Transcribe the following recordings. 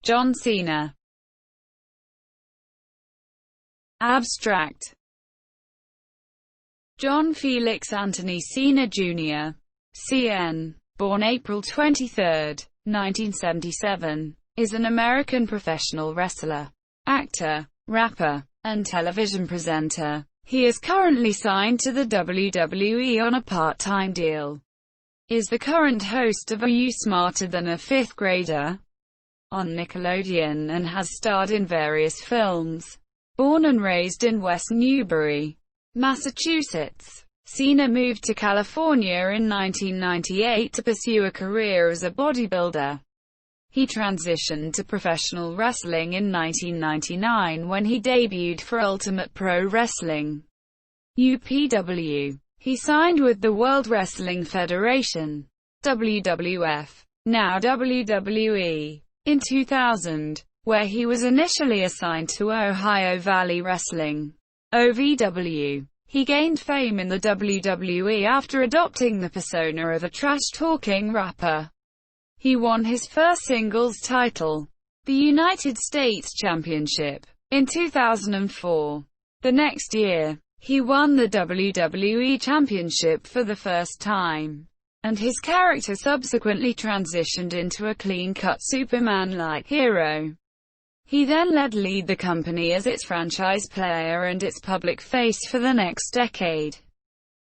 John Cena. Abstract. John Felix Anthony Cena Jr. CN, born April 23, 1977, is an American professional wrestler, actor, rapper, and television presenter. He is currently signed to the WWE on a part-time deal. Is the current host of Are You Smarter Than a Fifth Grader? On Nickelodeon, and has starred in various films. Born and raised in West Newbury, Massachusetts, Cena moved to California in 1998 to pursue a career as a bodybuilder. He transitioned to professional wrestling in 1999 when he debuted for Ultimate Pro Wrestling, UPW. He signed with the World Wrestling Federation, WWF, now WWE, in 2000, where he was initially assigned to Ohio Valley Wrestling, OVW. He gained fame in the WWE after adopting the persona of a trash-talking rapper. He won his first singles title, the United States Championship, in 2004. The next year, he won the WWE Championship for the first time, and his character subsequently transitioned into a clean-cut Superman-like hero. He then led the company as its franchise player and its public face for the next decade.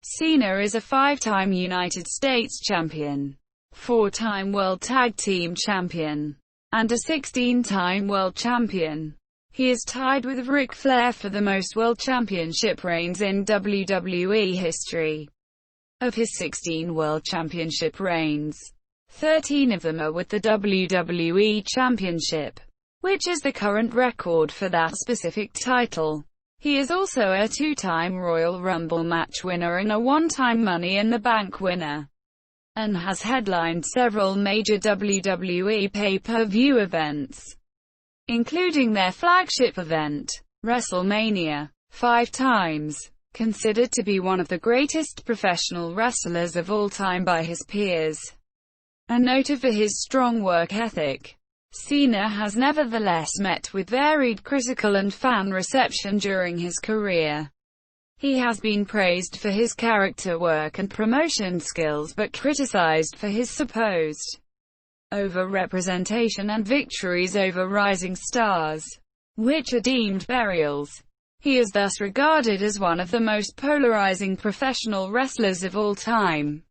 Cena is a 5-time United States champion, 4-time World Tag Team Champion, and a 16-time World Champion. He is tied with Ric Flair for the most World Championship reigns in WWE history. Of his 16 World Championship reigns, 13 of them are with the WWE Championship, which is the current record for that specific title. He is also a 2-time Royal Rumble match winner and a 1-time Money in the Bank winner, and has headlined several major WWE pay-per-view events, including their flagship event, Wrestlemania, 5 times. Considered to be one of the greatest professional wrestlers of all time by his peers, and noted for his strong work ethic, Cena has nevertheless met with varied critical and fan reception during his career. He has been praised for his character work and promotion skills but criticized for his supposed over-representation and victories over rising stars, which are deemed burials. He is thus regarded as one of the most polarizing professional wrestlers of all time.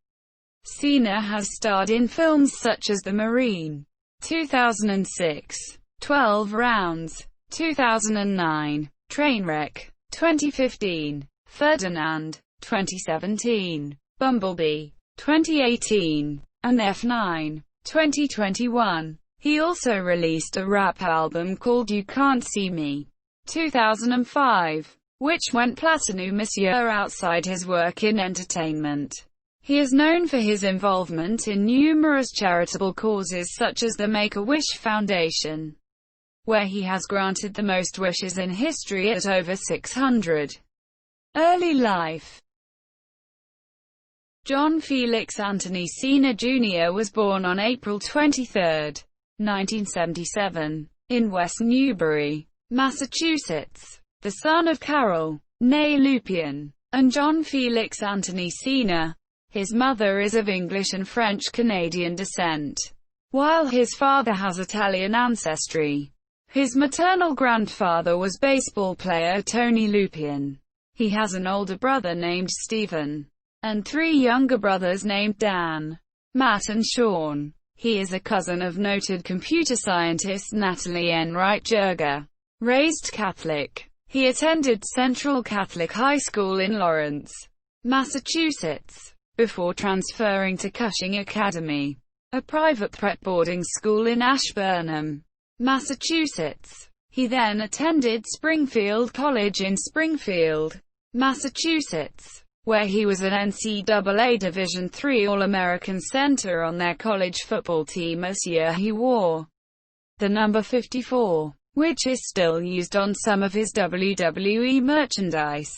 Cena has starred in films such as The Marine, 2006, 12 Rounds, 2009, Trainwreck, 2015, Ferdinand, 2017, Bumblebee, 2018, and F9, 2021. He also released a rap album called You Can't See Me, 2005, which went platinum this year outside his work in entertainment. He is known for his involvement in numerous charitable causes such as the Make-A-Wish Foundation, where he has granted the most wishes in history at over 600. Early life. John Felix Anthony Cena Jr. was born on April 23, 1977, in West Newbury, Massachusetts, the son of Carol, née Lupien, and John Felix Anthony Cena. His mother is of English and French-Canadian descent, while his father has Italian ancestry. His maternal grandfather was baseball player Tony Lupien. He has an older brother named Stephen, and 3 younger brothers named Dan, Matt and Sean. He is a cousin of noted computer scientist Natalie Enright Jerger. Raised Catholic, he attended Central Catholic High School in Lawrence, Massachusetts, before transferring to Cushing Academy, a private prep boarding school in Ashburnham, Massachusetts. He then attended Springfield College in Springfield, Massachusetts, where he was an NCAA Division III All-American center on their college football team. This year he wore the number 54, which is still used on some of his WWE merchandise.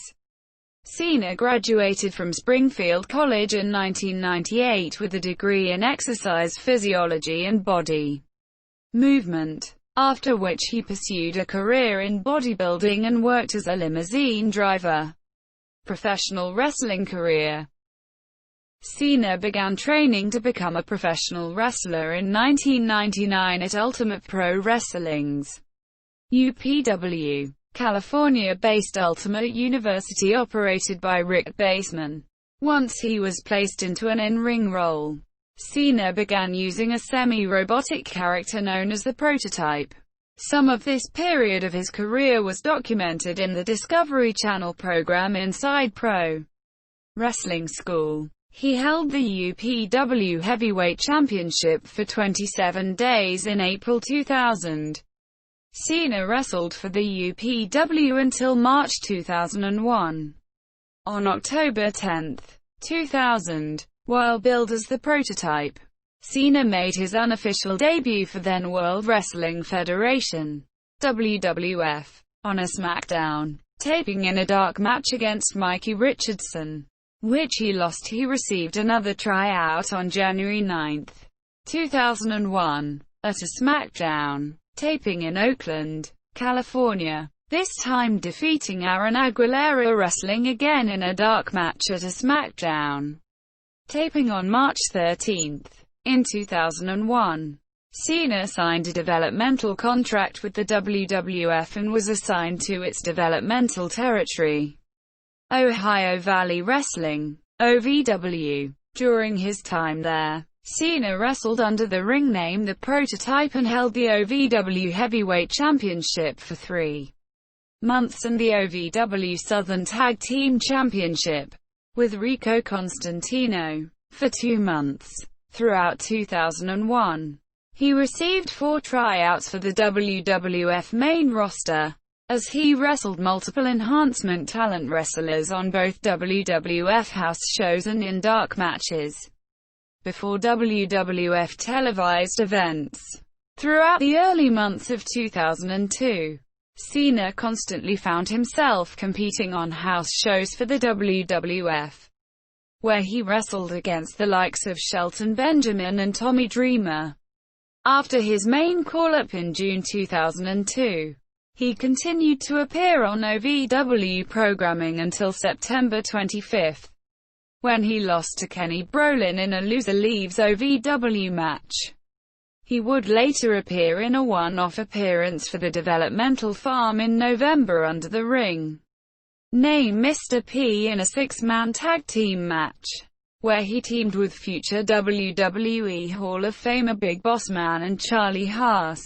Cena graduated from Springfield College in 1998 with a degree in exercise physiology and body movement. after which he pursued a career in bodybuilding and worked as a limousine driver. Professional wrestling career. Cena began training to become a professional wrestler in 1999 at Ultimate Pro Wrestling's UPW, California-based Ultimate University operated by Rick Baseman. Once he was placed into an in-ring role, Cena began using a semi-robotic character known as the Prototype. Some of this period of his career was documented in the Discovery Channel program Inside Pro Wrestling School. He held the UPW Heavyweight Championship for 27 days in April 2000. Cena wrestled for the UPW until March 2001. On October 10, 2000, while billed as the Prototype, Cena made his unofficial debut for then World Wrestling Federation (WWF) on a SmackDown, taping in a dark match against Mikey Richardson, which he lost. He received another tryout on January 9, 2001, at a SmackDown, taping in Oakland, California, this time defeating Aaron Aguilera, wrestling again in a dark match at a SmackDown, taping on March 13. In 2001, Cena signed a developmental contract with the WWF and was assigned to its developmental territory, Ohio Valley Wrestling, OVW. During his time there, Cena wrestled under the ring name The Prototype and held the OVW Heavyweight Championship for 3 months and the OVW Southern Tag Team Championship, with Rico Constantino, for 2 months. Throughout 2001, he received 4 tryouts for the WWF main roster, as he wrestled multiple enhancement talent wrestlers on both WWF house shows and in dark matches before WWF televised events. Throughout the early months of 2002, Cena constantly found himself competing on house shows for the WWF, where he wrestled against the likes of Shelton Benjamin and Tommy Dreamer. After his main call-up in June 2002, he continued to appear on OVW programming until September 25, when he lost to Kenny Brolin in a loser leaves OVW match. He would later appear in a one-off appearance for the developmental farm in November under the ring name Mr. P in a 6-man tag team match, where he teamed with future WWE Hall of Famer Big Boss Man and Charlie Haas,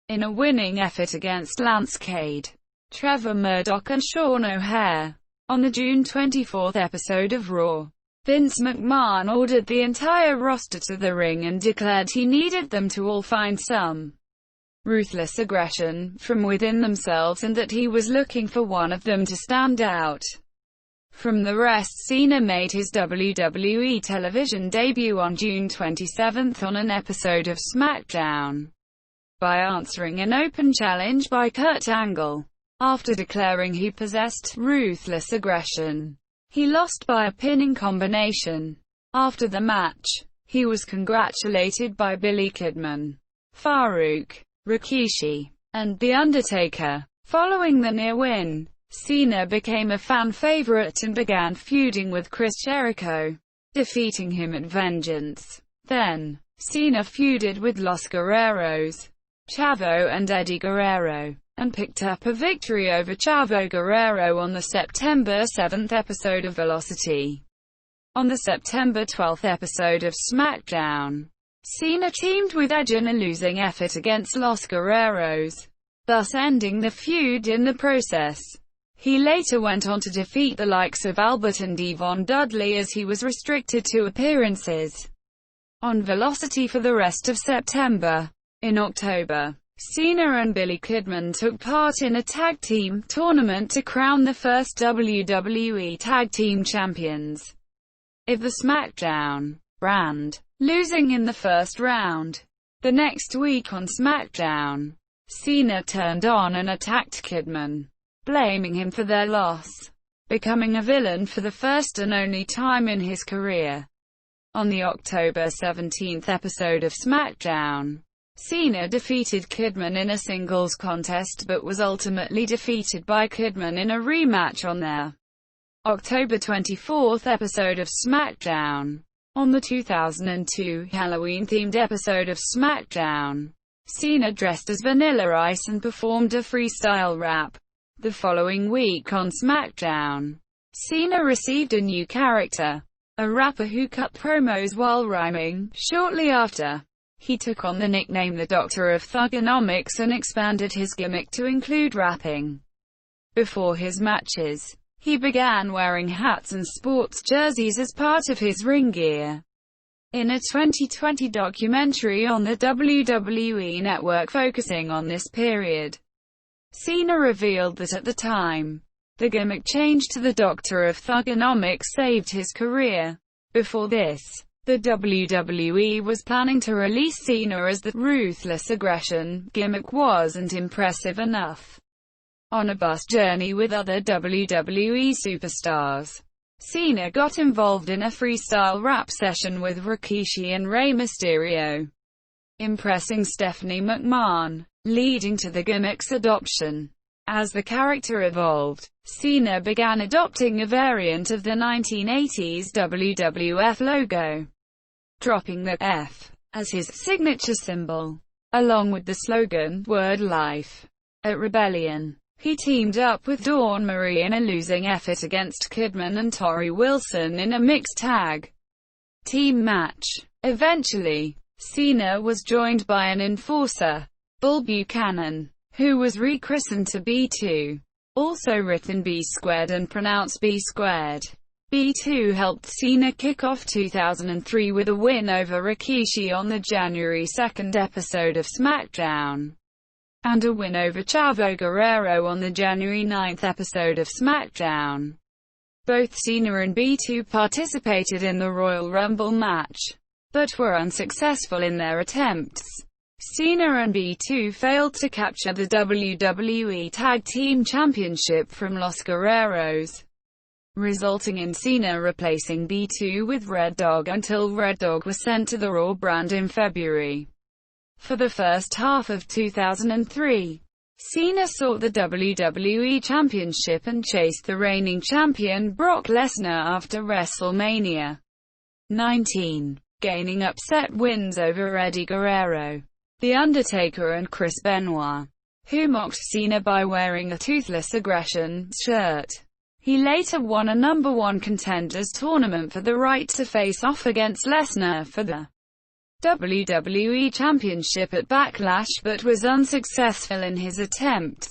in a winning effort against Lance Cade, Trevor Murdoch and Sean O'Haire. On the June 24 episode of Raw, Vince McMahon ordered the entire roster to the ring and declared he needed them to all find some ruthless aggression from within themselves and that he was looking for one of them to stand out from the rest. Cena made his WWE television debut on June 27 on an episode of SmackDown by answering an open challenge by Kurt Angle. After declaring he possessed ruthless aggression, he lost by a pinning combination. After the match, he was congratulated by Billy Kidman, Farouk, Rikishi, and The Undertaker. Following the near win, Cena became a fan favorite and began feuding with Chris Jericho, defeating him at Vengeance. Then, Cena feuded with Los Guerreros, Chavo and Eddie Guerrero, and picked up a victory over Chavo Guerrero on the September 7 episode of Velocity. On the September 12 episode of SmackDown, Cena teamed with Edge in a losing effort against Los Guerreros, thus ending the feud in the process. He later went on to defeat the likes of Albert and Yvonne Dudley as he was restricted to appearances on Velocity for the rest of September. In October, Cena and Billy Kidman took part in a tag team tournament to crown the first WWE Tag Team Champions of the SmackDown brand, losing in the first round. The next week on SmackDown, Cena turned on and attacked Kidman, blaming him for their loss, becoming a villain for the first and only time in his career. On the October 17 episode of SmackDown, Cena defeated Kidman in a singles contest but was ultimately defeated by Kidman in a rematch on their October 24 episode of SmackDown. On the 2002 Halloween-themed episode of SmackDown, Cena dressed as Vanilla Ice and performed a freestyle rap. The following week on SmackDown, Cena received a new character, a rapper who cut promos while rhyming. Shortly after, he took on the nickname the Doctor of Thugonomics and expanded his gimmick to include rapping. Before his matches, he began wearing hats and sports jerseys as part of his ring gear. In a 2020 documentary on the WWE Network focusing on this period, Cena revealed that at the time, the gimmick change to the Doctor of Thugonomics saved his career. Before this, the WWE was planning to release Cena as the Ruthless Aggression gimmick wasn't impressive enough. On a bus journey with other WWE superstars, Cena got involved in a freestyle rap session with Rikishi and Rey Mysterio, impressing Stephanie McMahon, leading to the gimmick's adoption. As the character evolved, Cena began adopting a variant of the 1980s WWF logo, dropping the F as his signature symbol, along with the slogan, "Word Life." At Rebellion, he teamed up with Dawn Marie in a losing effort against Kidman and Torrie Wilson in a mixed tag team match. Eventually, Cena was joined by an enforcer, Bull Buchanan, who was rechristened to B2, also written B-squared and pronounced B-squared. B2 helped Cena kick off 2003 with a win over Rikishi on the January 2 episode of SmackDown, and a win over Chavo Guerrero on the January 9 episode of SmackDown. Both Cena and B2 participated in the Royal Rumble match, but were unsuccessful in their attempts. Cena and B2 failed to capture the WWE Tag Team Championship from Los Guerreros, resulting in Cena replacing B2 with Red Dog until Red Dog was sent to the Raw brand in February. For the first half of 2003, Cena sought the WWE Championship and chased the reigning champion Brock Lesnar after WrestleMania 19, gaining upset wins over Eddie Guerrero, The Undertaker and Chris Benoit, who mocked Cena by wearing a Toothless Aggression shirt. He later won a number 1 contenders tournament for the right to face off against Lesnar for the WWE Championship at Backlash but was unsuccessful in his attempts.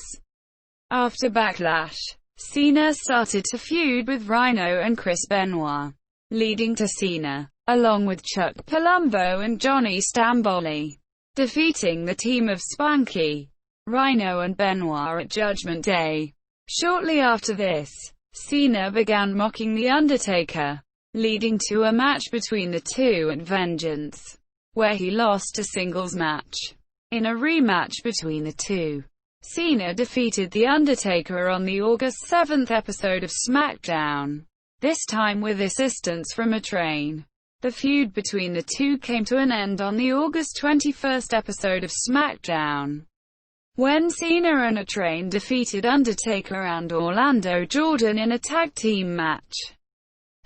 After Backlash, Cena started to feud with Rhino and Chris Benoit, leading to Cena, along with Chuck Palumbo and Johnny Stamboli, defeating the team of Spanky, Rhino and Benoit at Judgment Day. Shortly after this, Cena began mocking The Undertaker, leading to a match between the two at Vengeance, where he lost a singles match. In a rematch between the two, Cena defeated The Undertaker on the August 7 episode of SmackDown, this time with assistance from a train. The feud between the two came to an end on the August 21 episode of SmackDown, when Cena and a train defeated Undertaker and Orlando Jordan in a tag team match.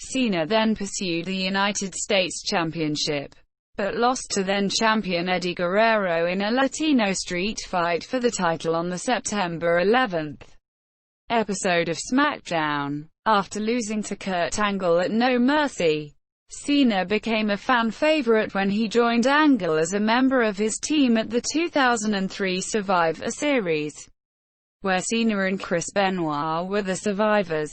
Cena then pursued the United States Championship, but lost to then-champion Eddie Guerrero in a Latino street fight for the title on the September 11 episode of SmackDown. After losing to Kurt Angle at No Mercy, Cena became a fan favorite when he joined Angle as a member of his team at the 2003 Survivor Series, where Cena and Chris Benoit were the survivors.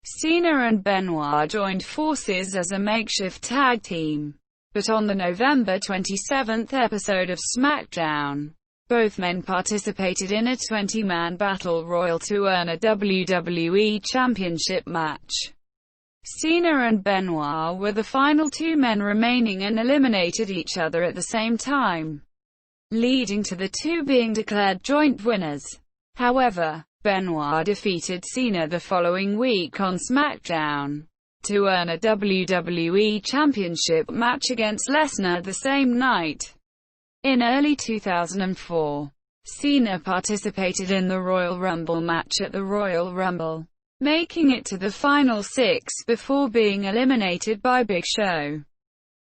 Cena and Benoit joined forces as a makeshift tag team, but on the November 27 episode of SmackDown, both men participated in a 20-man battle royal to earn a WWE Championship match. Cena and Benoit were the final 2 men remaining and eliminated each other at the same time, leading to the two being declared joint winners. However, Benoit defeated Cena the following week on SmackDown to earn a WWE Championship match against Lesnar the same night. In early 2004, Cena participated in the Royal Rumble match at the Royal Rumble, making it to the final 6 before being eliminated by Big Show.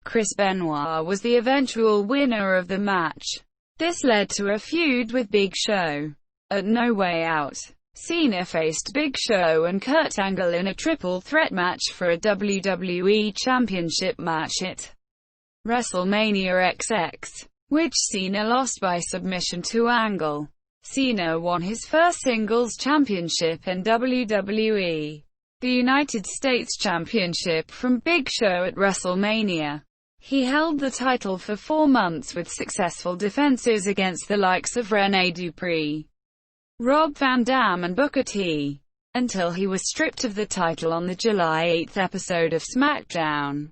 Chris Benoit was the eventual winner of the match. This led to a feud with Big Show. At No Way Out, Cena faced Big Show and Kurt Angle in a triple threat match for a WWE Championship match at WrestleMania XX, which Cena lost by submission to Angle. Cena won his first singles championship in WWE, the United States Championship from Big Show at WrestleMania. He held the title for 4 months with successful defenses against the likes of Rene Dupree, Rob Van Dam and Booker T, until he was stripped of the title on the July 8 episode of SmackDown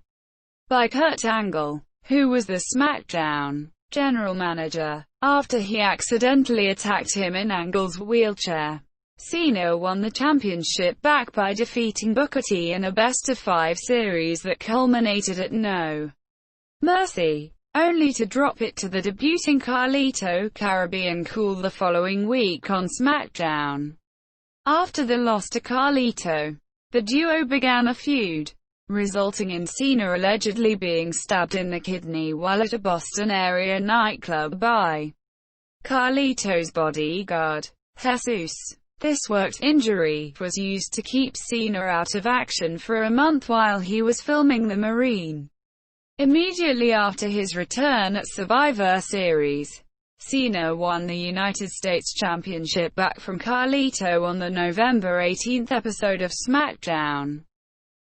by Kurt Angle, who was the SmackDown general manager, after he accidentally attacked him in Angle's wheelchair. Cena won the championship back by defeating Booker T in a best-of-5 series that culminated at No Mercy, only to drop it to the debuting Carlito Caribbean Cool the following week on SmackDown. After the loss to Carlito, the duo began a feud, resulting in Cena allegedly being stabbed in the kidney while at a Boston area nightclub by Carlito's bodyguard, Jesus. This worked injury was used to keep Cena out of action for a month while he was filming The Marine. Immediately after his return at Survivor Series, Cena won the United States Championship back from Carlito on the November 18 episode of SmackDown.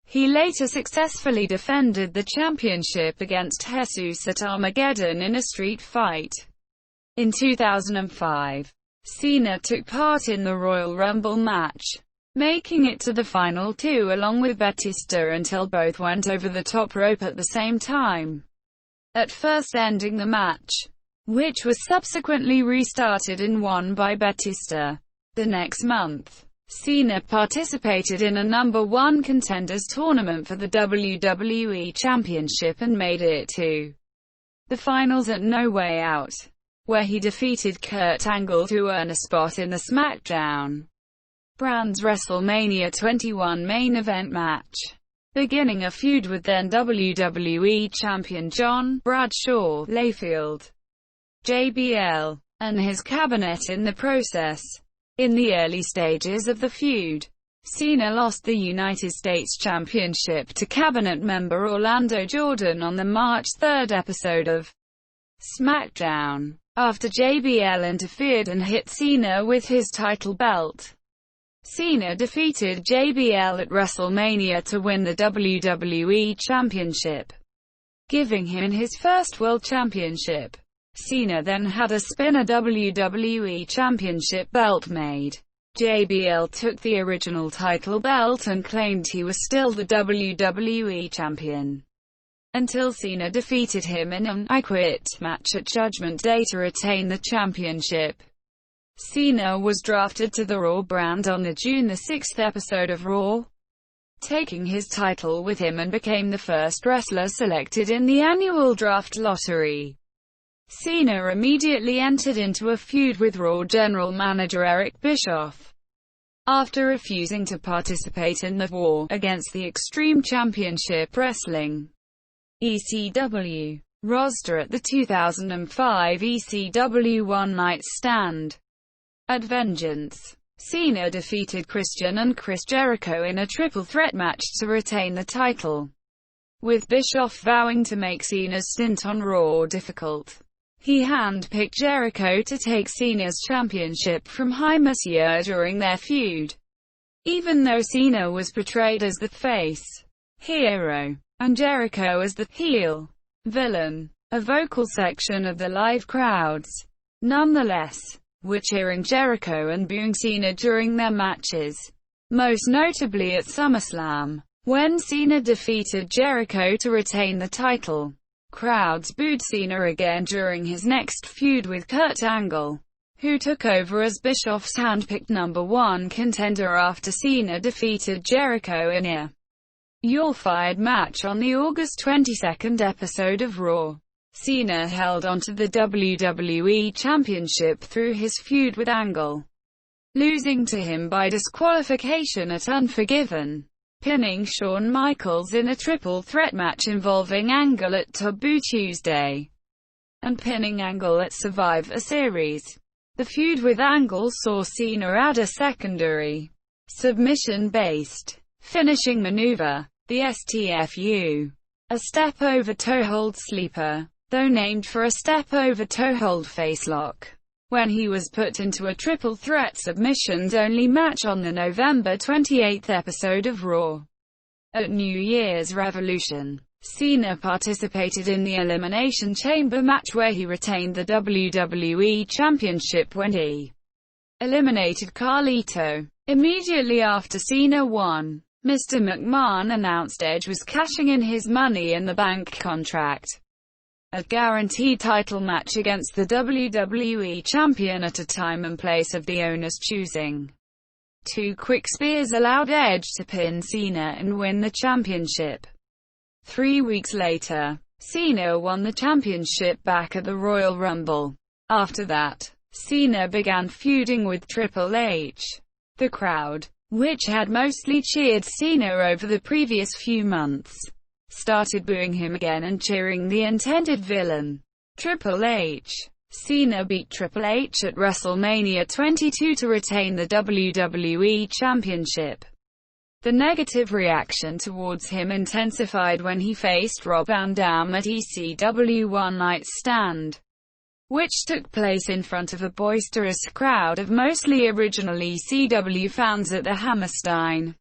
He later successfully defended the championship against Jesus at Armageddon in a street fight. In 2005, Cena took part in the Royal Rumble match, making it to the final 2 along with Batista until both went over the top rope at the same time, at first ending the match, which was subsequently restarted and won by Batista. The next month, Cena participated in a number 1 contenders tournament for the WWE Championship and made it to the finals at No Way Out, where he defeated Kurt Angle to earn a spot in the SmackDown brand's WrestleMania 21 main event match, beginning a feud with then WWE Champion John Bradshaw Layfield, JBL, and his cabinet in the process. In the early stages of the feud, Cena lost the United States Championship to cabinet member Orlando Jordan on the March 3 episode of SmackDown, after JBL interfered and hit Cena with his title belt. Cena defeated JBL at WrestleMania to win the WWE Championship, giving him his first World Championship. Cena then had a spinner WWE Championship belt made. JBL took the original title belt and claimed he was still the WWE Champion, until Cena defeated him in an I Quit match at Judgment Day to retain the championship. Cena was drafted to the Raw brand on the June 6 episode of Raw, taking his title with him, and became the first wrestler selected in the annual draft lottery. Cena immediately entered into a feud with Raw general manager Eric Bischoff, after refusing to participate in the war against the Extreme Championship Wrestling (ECW) roster at the 2005 ECW One Night Stand. At Vengeance, Cena defeated Christian and Chris Jericho in a triple threat match to retain the title, with Bischoff vowing to make Cena's stint on Raw difficult. He handpicked Jericho to take Cena's championship from Rey Mysterio during their feud, even though Cena was portrayed as the face hero, and Jericho as the heel villain. A vocal section of the live crowds, nonetheless, were cheering Jericho and booing Cena during their matches, most notably at SummerSlam, when Cena defeated Jericho to retain the title. Crowds booed Cena again during his next feud with Kurt Angle, who took over as Bischoff's handpicked number 1 contender after Cena defeated Jericho in a You're Fired match on the August 22 episode of Raw. Cena held onto the WWE Championship through his feud with Angle, losing to him by disqualification at Unforgiven, pinning Shawn Michaels in a triple threat match involving Angle at Taboo Tuesday, and pinning Angle at Survivor Series. The feud with Angle saw Cena add a secondary, submission-based, finishing maneuver, the STFU, a step-over toe-hold sleeper, though named for a step-over toe-hold facelock, when he was put into a triple threat submissions-only match on the November 28 episode of Raw. At New Year's Revolution, Cena participated in the Elimination Chamber match where he retained the WWE Championship when he eliminated Carlito. Immediately after Cena won, Mr. McMahon announced Edge was cashing in his Money in the Bank contract, a guaranteed title match against the WWE Champion at a time and place of the owner's choosing. 2 quick spears allowed Edge to pin Cena and win the championship. 3 weeks later, Cena won the championship back at the Royal Rumble. After that, Cena began feuding with Triple H. The crowd, which had mostly cheered Cena over the previous few months, started booing him again and cheering the intended villain, Triple H. Cena beat Triple H at Wrestlemania 22 to retain the WWE Championship. The negative reaction towards him intensified when he faced Rob Van Dam at ECW One Night Stand, which took place in front of a boisterous crowd of mostly original ECW fans at the Hammerstein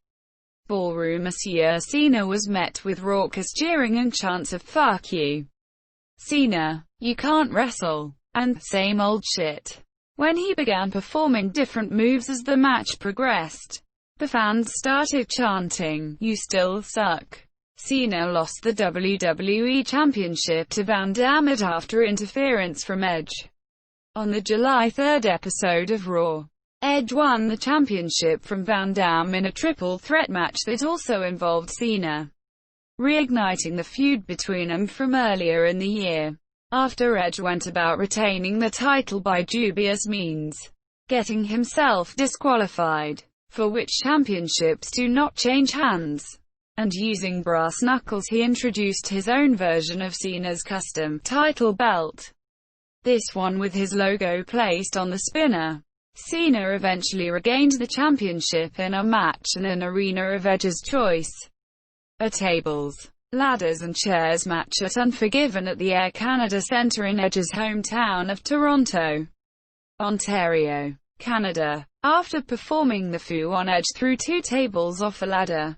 Ballroom. Monsieur Cena was met with raucous cheering and chants of "Fuck you, Cena, you can't wrestle," and "same old shit," when he began performing different moves as the match progressed. The fans started chanting, "You still suck." Cena lost the WWE Championship to Van Dam after interference from Edge. On the July 3 episode of Raw, Edge won the championship from Van Dam in a triple threat match that also involved Cena, reigniting the feud between them from earlier in the year. After Edge went about retaining the title by dubious means, getting himself disqualified, for which championships do not change hands, and using brass knuckles, he introduced his own version of Cena's custom title belt, this one with his logo placed on the spinner. Cena eventually regained the championship in a match in an arena of Edge's choice, a tables, ladders and chairs match at Unforgiven at the Air Canada Centre in Edge's hometown of Toronto, Ontario, Canada. After performing the foo on Edge through 2 tables off a ladder,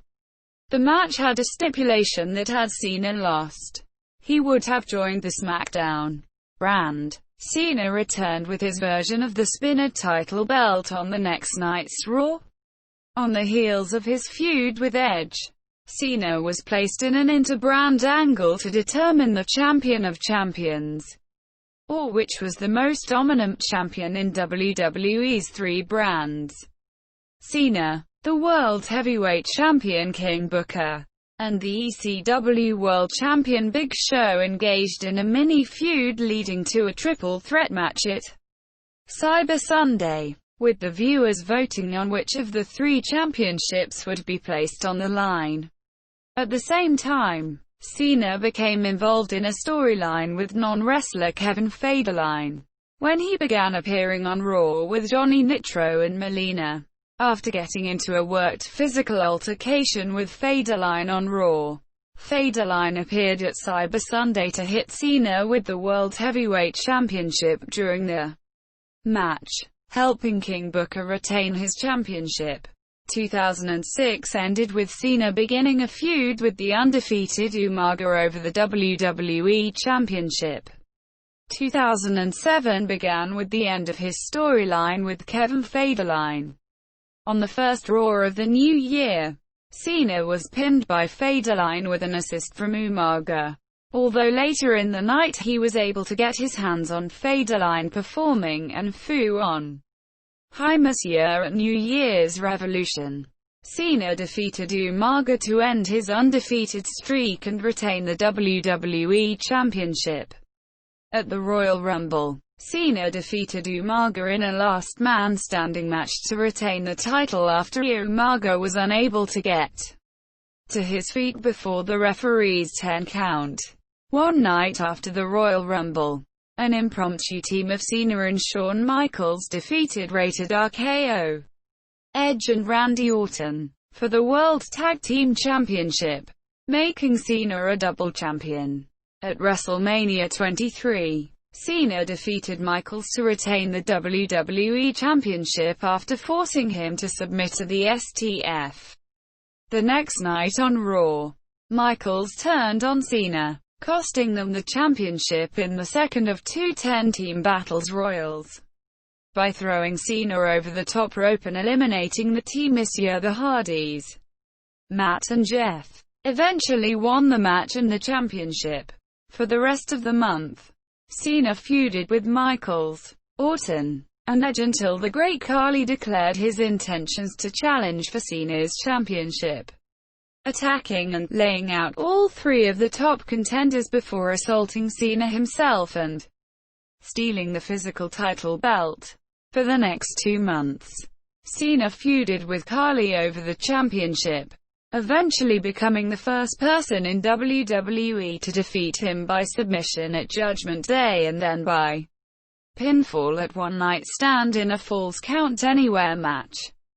the match had a stipulation that had Cena lost, he would have joined the SmackDown brand. Cena returned with his version of the spinner title belt on the next night's Raw. On the heels of his feud with Edge, Cena was placed in an inter-brand angle to determine the champion of champions, or which was the most dominant champion in WWE's 3 brands. Cena, the World Heavyweight Champion King Booker, and the ECW World Champion Big Show engaged in a mini-feud leading to a triple threat match at Cyber Sunday, with the viewers voting on which of the 3 championships would be placed on the line. At the same time, Cena became involved in a storyline with non-wrestler Kevin Federline, when he began appearing on Raw with Johnny Nitro and Melina. After getting into a worked physical altercation with Federline on Raw, Federline appeared at Cyber Sunday to hit Cena with the World Heavyweight Championship during the match, helping King Booker retain his championship. 2006 ended with Cena beginning a feud with the undefeated Umaga over the WWE Championship. 2007 began with the end of his storyline with Kevin Federline. On the first Raw of the new year, Cena was pinned by Federline with an assist from Umaga, although later in the night he was able to get his hands on Federline performing and foo on Hi Monsieur at New Year's Revolution. Cena defeated Umaga to end his undefeated streak and retain the WWE Championship. At the Royal Rumble, Cena defeated Umaga in a last-man-standing match to retain the title after Umaga was unable to get to his feet before the referee's 10 count. One night after the Royal Rumble, an impromptu team of Cena and Shawn Michaels defeated Rated RKO, Edge and Randy Orton for the World Tag Team Championship, making Cena a double champion. At WrestleMania 23, Cena defeated Michaels to retain the WWE Championship after forcing him to submit to the STF. The next night on Raw, Michaels turned on Cena, costing them the championship in the second of two 10-team battles royals, by throwing Cena over the top rope and eliminating the Team Monsieur the Hardys. Matt and Jeff eventually won the match and the championship. For the rest of the month, Cena feuded with Michaels, Orton, and Edge until the Great Khali declared his intentions to challenge for Cena's championship, attacking and laying out all three of the top contenders before assaulting Cena himself and stealing the physical title belt. For the next 2 months, Cena feuded with Khali over the championship, eventually becoming the first person in WWE to defeat him by submission at Judgment Day and then by pinfall at One Night Stand in a Falls Count Anywhere match.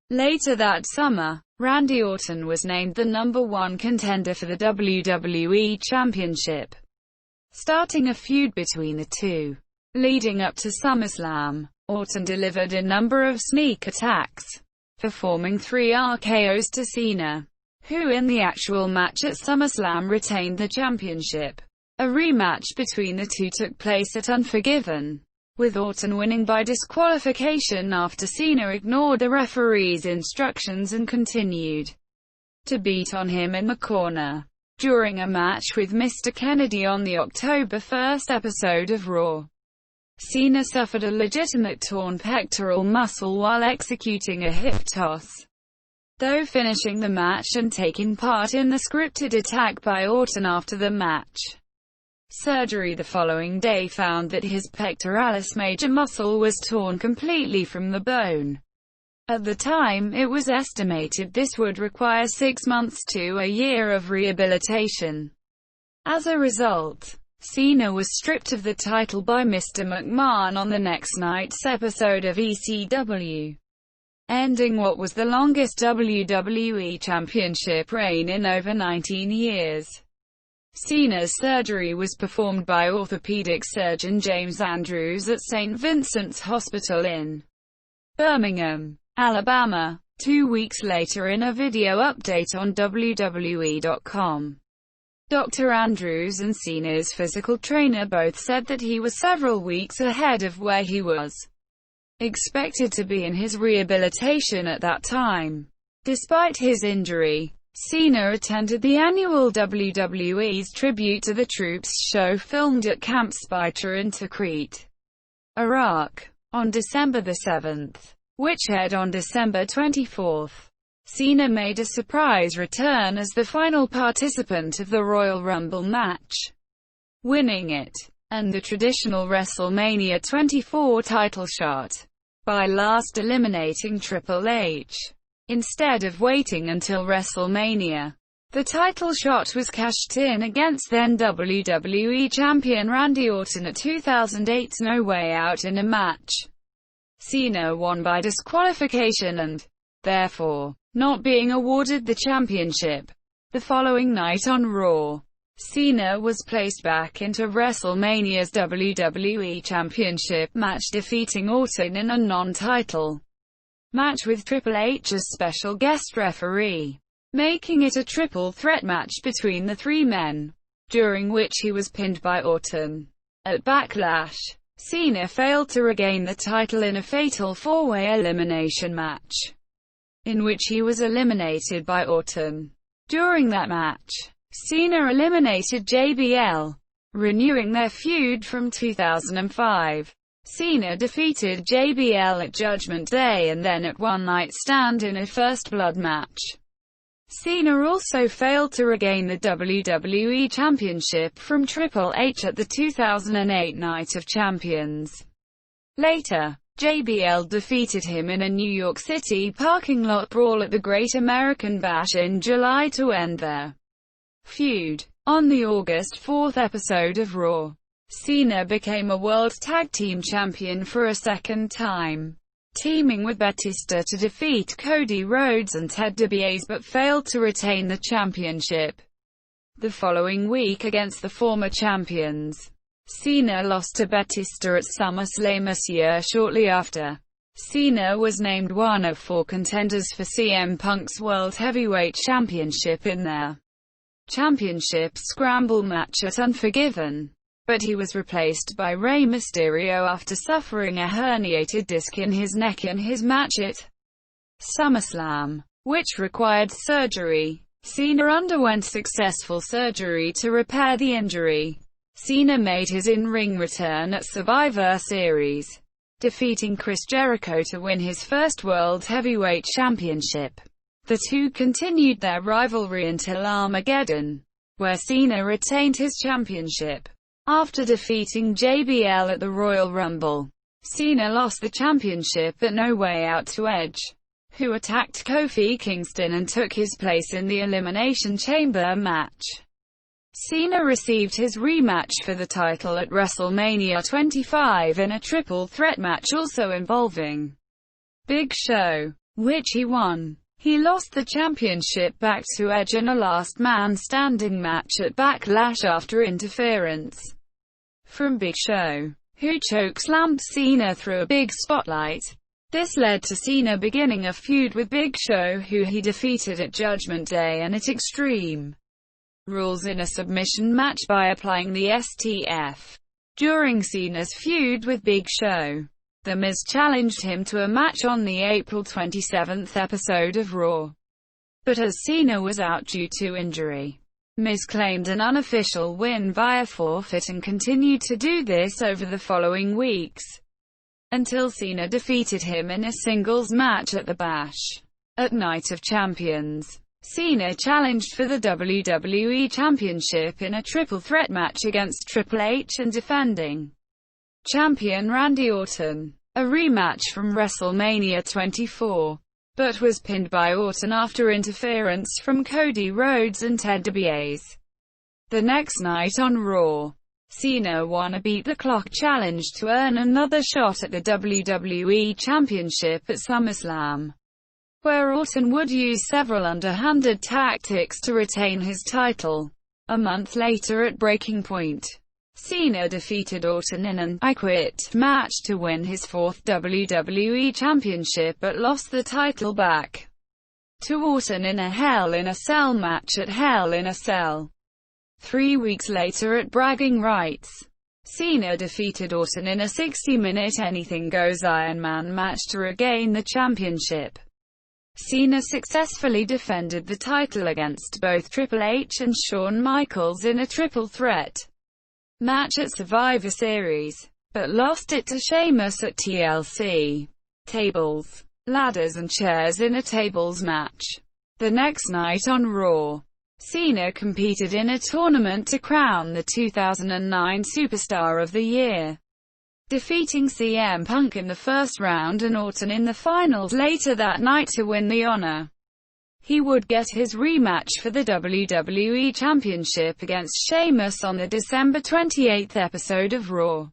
Later that summer, Randy Orton was named the #1 contender for the WWE Championship, starting a feud between the two. Leading up to SummerSlam, Orton delivered a number of sneak attacks, performing 3 RKOs to Cena, who in the actual match at SummerSlam retained the championship. A rematch between the two took place at Unforgiven, with Orton winning by disqualification after Cena ignored the referee's instructions and continued to beat on him in the corner. During a match with Mr. Kennedy on the October 1 episode of Raw, Cena suffered a legitimate torn pectoral muscle while executing a hip toss, though finishing the match and taking part in the scripted attack by Orton after the match. Surgery the following day found that his pectoralis major muscle was torn completely from the bone. At the time, it was estimated this would require 6 months to a year of rehabilitation. As a result, Cena was stripped of the title by Mr. McMahon on the next night's episode of ECW, ending what was the longest WWE Championship reign in over 19 years. Cena's surgery was performed by orthopedic surgeon James Andrews at St. Vincent's Hospital in Birmingham, Alabama. 2 weeks later, in a video update on WWE.com, Dr. Andrews and Cena's physical trainer both said that he was several weeks ahead of where he was expected to be in his rehabilitation at that time. Despite his injury, Cena attended the annual WWE's Tribute to the Troops show filmed at Camp Speicher in Tikrit, Iraq, on December 7, which aired on December 24. Cena made a surprise return as the final participant of the Royal Rumble match, winning it, and the traditional WrestleMania 24 title shot, by last eliminating Triple H. Instead of waiting until WrestleMania, the title shot was cashed in against then WWE Champion Randy Orton at 2008's No Way Out in a match. Cena won by disqualification and, therefore, not being awarded the championship. The following night on Raw, Cena was placed back into WrestleMania's WWE Championship match, defeating Orton in a non-title match with Triple H as special guest referee, making it a triple threat match between the three men, during which he was pinned by Orton. At Backlash, Cena failed to regain the title in a fatal four-way elimination match, in which he was eliminated by Orton. During that match, Cena eliminated JBL, renewing their feud from 2005. Cena defeated JBL at Judgment Day and then at One Night Stand in a First Blood match. Cena also failed to regain the WWE Championship from Triple H at the 2008 Night of Champions. Later, JBL defeated him in a New York City parking lot brawl at the Great American Bash in July to end their feud. On the August 4th episode of Raw, Cena became a World Tag Team Champion for a second time, teaming with Batista to defeat Cody Rhodes and Ted DiBiase, but failed to retain the championship. The following week against the former champions, Cena lost to Batista at SummerSlam this year. Shortly after, Cena was named one of 4 contenders for CM Punk's World Heavyweight Championship in their championship scramble match at Unforgiven, but he was replaced by Rey Mysterio after suffering a herniated disc in his neck in his match at SummerSlam, which required surgery. Cena underwent successful surgery to repair the injury. Cena made his in-ring return at Survivor Series, defeating Chris Jericho to win his first World Heavyweight Championship. The two continued their rivalry until Armageddon, where Cena retained his championship. After defeating JBL at the Royal Rumble, Cena lost the championship at No Way Out to Edge, who attacked Kofi Kingston and took his place in the Elimination Chamber match. Cena received his rematch for the title at WrestleMania 25 in a triple threat match also involving Big Show, which he won. He lost the championship back to Edge in a last man standing match at Backlash after interference from Big Show, who chokeslammed Cena through a big spotlight. This led to Cena beginning a feud with Big Show, who he defeated at Judgment Day and at Extreme Rules in a submission match by applying the STF. During Cena's feud with Big Show, The Miz challenged him to a match on the April 27th episode of Raw. But as Cena was out due to injury, Miz claimed an unofficial win via forfeit and continued to do this over the following weeks, until Cena defeated him in a singles match at the Bash. At Night of Champions, Cena challenged for the WWE Championship in a triple threat match against Triple H and defending champion Randy Orton, a rematch from WrestleMania 24, but was pinned by Orton after interference from Cody Rhodes and Ted DiBiase. The next night on Raw, Cena won a Beat the Clock challenge to earn another shot at the WWE Championship at SummerSlam, where Orton would use several underhanded tactics to retain his title. A month later at Breaking Point, Cena defeated Orton in an I Quit match to win his 4th WWE Championship, but lost the title back to Orton in a Hell in a Cell match at Hell in a Cell. 3 weeks later at Bragging Rights, Cena defeated Orton in a 60-minute Anything Goes Iron Man match to regain the championship. Cena successfully defended the title against both Triple H and Shawn Michaels in a triple threat match at Survivor Series, but lost it to Sheamus at TLC. Tables, ladders and chairs in a tables match. The next night on Raw, Cena competed in a tournament to crown the 2009 Superstar of the Year, defeating CM Punk in the first round and Orton in the finals later that night to win the honor. He would get his rematch for the WWE Championship against Sheamus on the December 28th episode of Raw,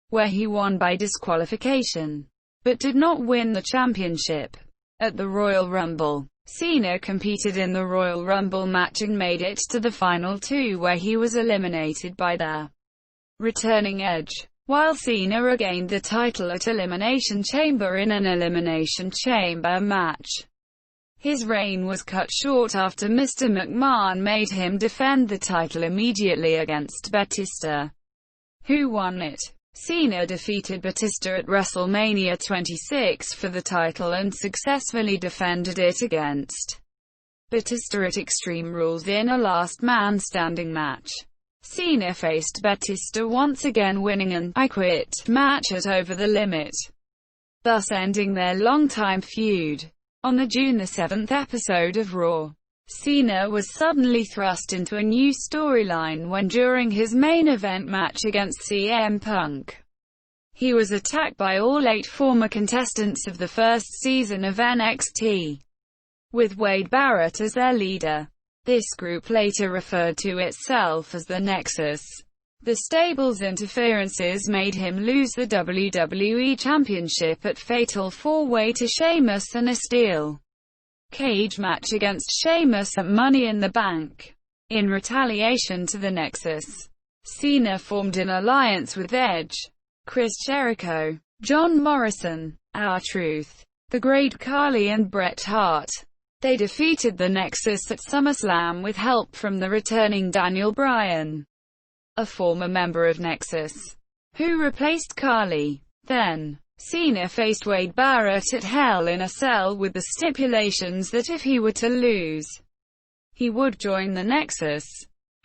where he won by disqualification, but did not win the championship. At the Royal Rumble, Cena competed in the Royal Rumble match and made it to the final 2, where he was eliminated by the returning Edge, while Cena regained the title at Elimination Chamber in an Elimination Chamber match. His reign was cut short after Mr. McMahon made him defend the title immediately against Batista, who won it. Cena defeated Batista at WrestleMania 26 for the title and successfully defended it against Batista at Extreme Rules in a last man standing match. Cena faced Batista once again, winning an I Quit match at Over the Limit, thus ending their longtime feud. On the June 7th episode of Raw, Cena was suddenly thrust into a new storyline when, during his main event match against CM Punk, he was attacked by all 8 former contestants of the first season of NXT, with Wade Barrett as their leader. This group later referred to itself as the Nexus. The stable's interferences made him lose the WWE Championship at Fatal 4-Way to Sheamus in a steel cage match against Sheamus at Money in the Bank. In retaliation to the Nexus, Cena formed an alliance with Edge, Chris Jericho, John Morrison, R-Truth, The Great Khali and Bret Hart. They defeated the Nexus at SummerSlam with help from the returning Daniel Bryan, a former member of Nexus, who replaced Khali. Then, Cena faced Wade Barrett at Hell in a Cell with the stipulations that if he were to lose, he would join the Nexus,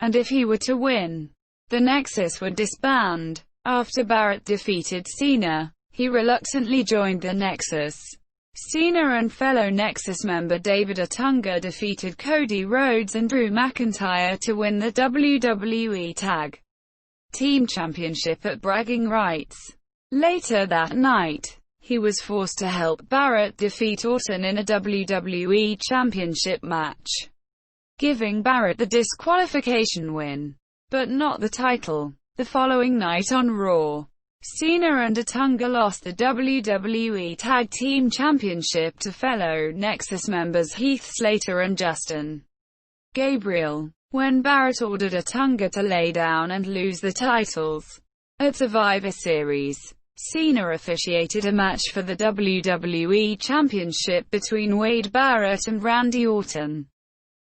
and if he were to win, the Nexus would disband. After Barrett defeated Cena, he reluctantly joined the Nexus. Cena and fellow Nexus member David Otunga defeated Cody Rhodes and Drew McIntyre to win the WWE Tag Team Championship at Bragging Rights. Later that night, he was forced to help Barrett defeat Orton in a WWE Championship match, giving Barrett the disqualification win, but not the title. The following night on Raw, Cena and Otunga lost the WWE Tag Team Championship to fellow Nexus members Heath Slater and Justin Gabriel, when Barrett ordered Otunga to lay down and lose the titles. At Survivor Series, Cena officiated a match for the WWE Championship between Wade Barrett and Randy Orton.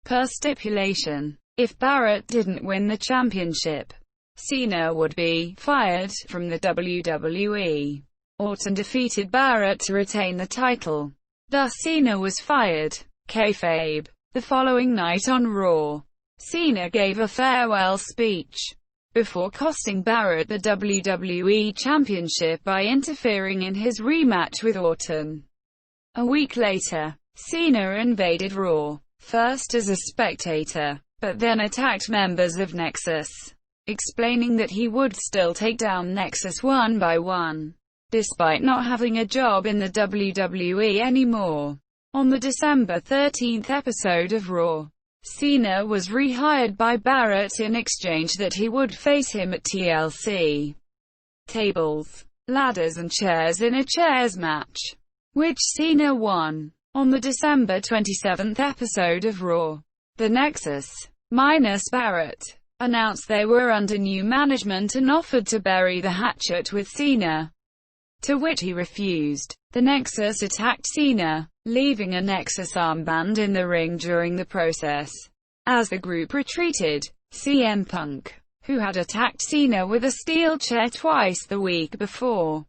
Per stipulation, if Barrett didn't win the championship, Cena would be fired from the WWE. Orton defeated Barrett to retain the title. Thus Cena was fired. Kayfabe. The following night on Raw, Cena gave a farewell speech before costing Barrett the WWE Championship by interfering in his rematch with Orton. A week later, Cena invaded Raw, first as a spectator, but then attacked members of Nexus, explaining that he would still take down Nexus one by one, despite not having a job in the WWE anymore. On the December 13th episode of Raw, Cena was rehired by Barrett in exchange that he would face him at TLC tables, ladders and chairs in a chairs match, which Cena won. On the December 27th episode of Raw, the Nexus, minus Barrett, announced they were under new management and offered to bury the hatchet with Cena, to which he refused. The Nexus attacked Cena, leaving a Nexus armband in the ring during the process. As the group retreated, CM Punk, who had attacked Cena with a steel chair twice the week before,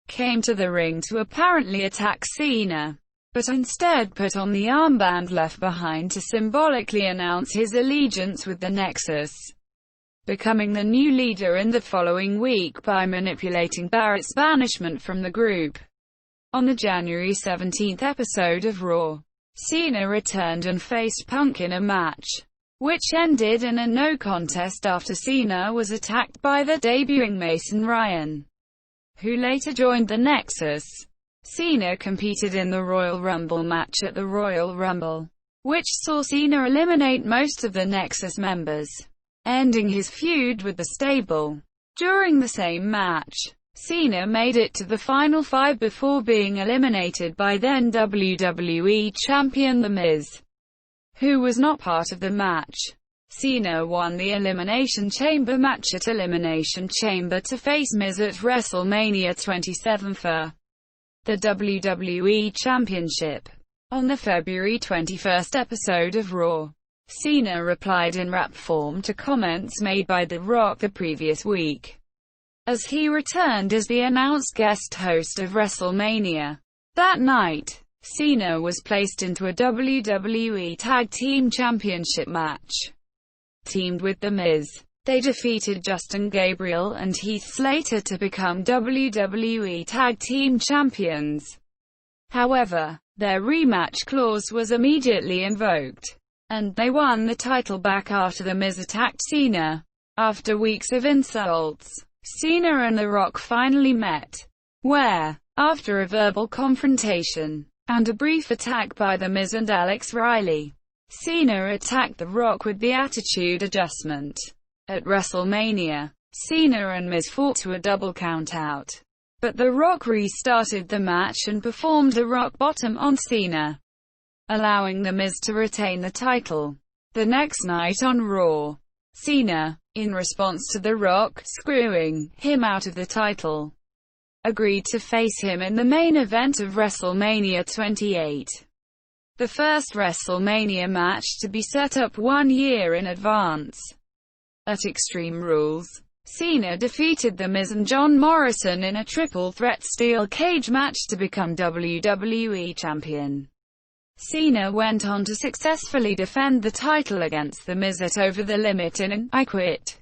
came to the ring to apparently attack Cena, but instead put on the armband left behind to symbolically announce his allegiance with the Nexus, becoming the new leader in the following week by manipulating Barrett's banishment from the group. On the January 17th episode of Raw, Cena returned and faced Punk in a match, which ended in a no contest after Cena was attacked by the debuting Mason Ryan, who later joined the Nexus. Cena competed in the Royal Rumble match at the Royal Rumble, which saw Cena eliminate most of the Nexus members, ending his feud with the stable. During the same match, Cena made it to the final 5 before being eliminated by then WWE Champion The Miz, who was not part of the match. Cena won the Elimination Chamber match at Elimination Chamber to face Miz at WrestleMania 27 for the WWE Championship. On the February 21st episode of Raw, Cena replied in rap form to comments made by The Rock the previous week, as he returned as the announced guest host of WrestleMania. That night, Cena was placed into a WWE Tag Team Championship match, teamed with The Miz. They defeated Justin Gabriel and Heath Slater to become WWE Tag Team Champions. However, their rematch clause was immediately invoked. and they won the title back after The Miz attacked Cena. After weeks of insults, Cena and The Rock finally met, where, after a verbal confrontation, and a brief attack by The Miz and Alex Riley, Cena attacked The Rock with the Attitude Adjustment. At WrestleMania, Cena and Miz fought to a double countout, but The Rock restarted the match and performed a rock bottom on Cena, allowing The Miz to retain the title. The next night on Raw, Cena, in response to The Rock screwing him out of the title, agreed to face him in the main event of WrestleMania 28, the first WrestleMania match to be set up 1 year in advance. At Extreme Rules, Cena defeated The Miz and John Morrison in a triple threat steel cage match to become WWE Champion. Cena went on to successfully defend the title against The Miz at Over the Limit in an I Quit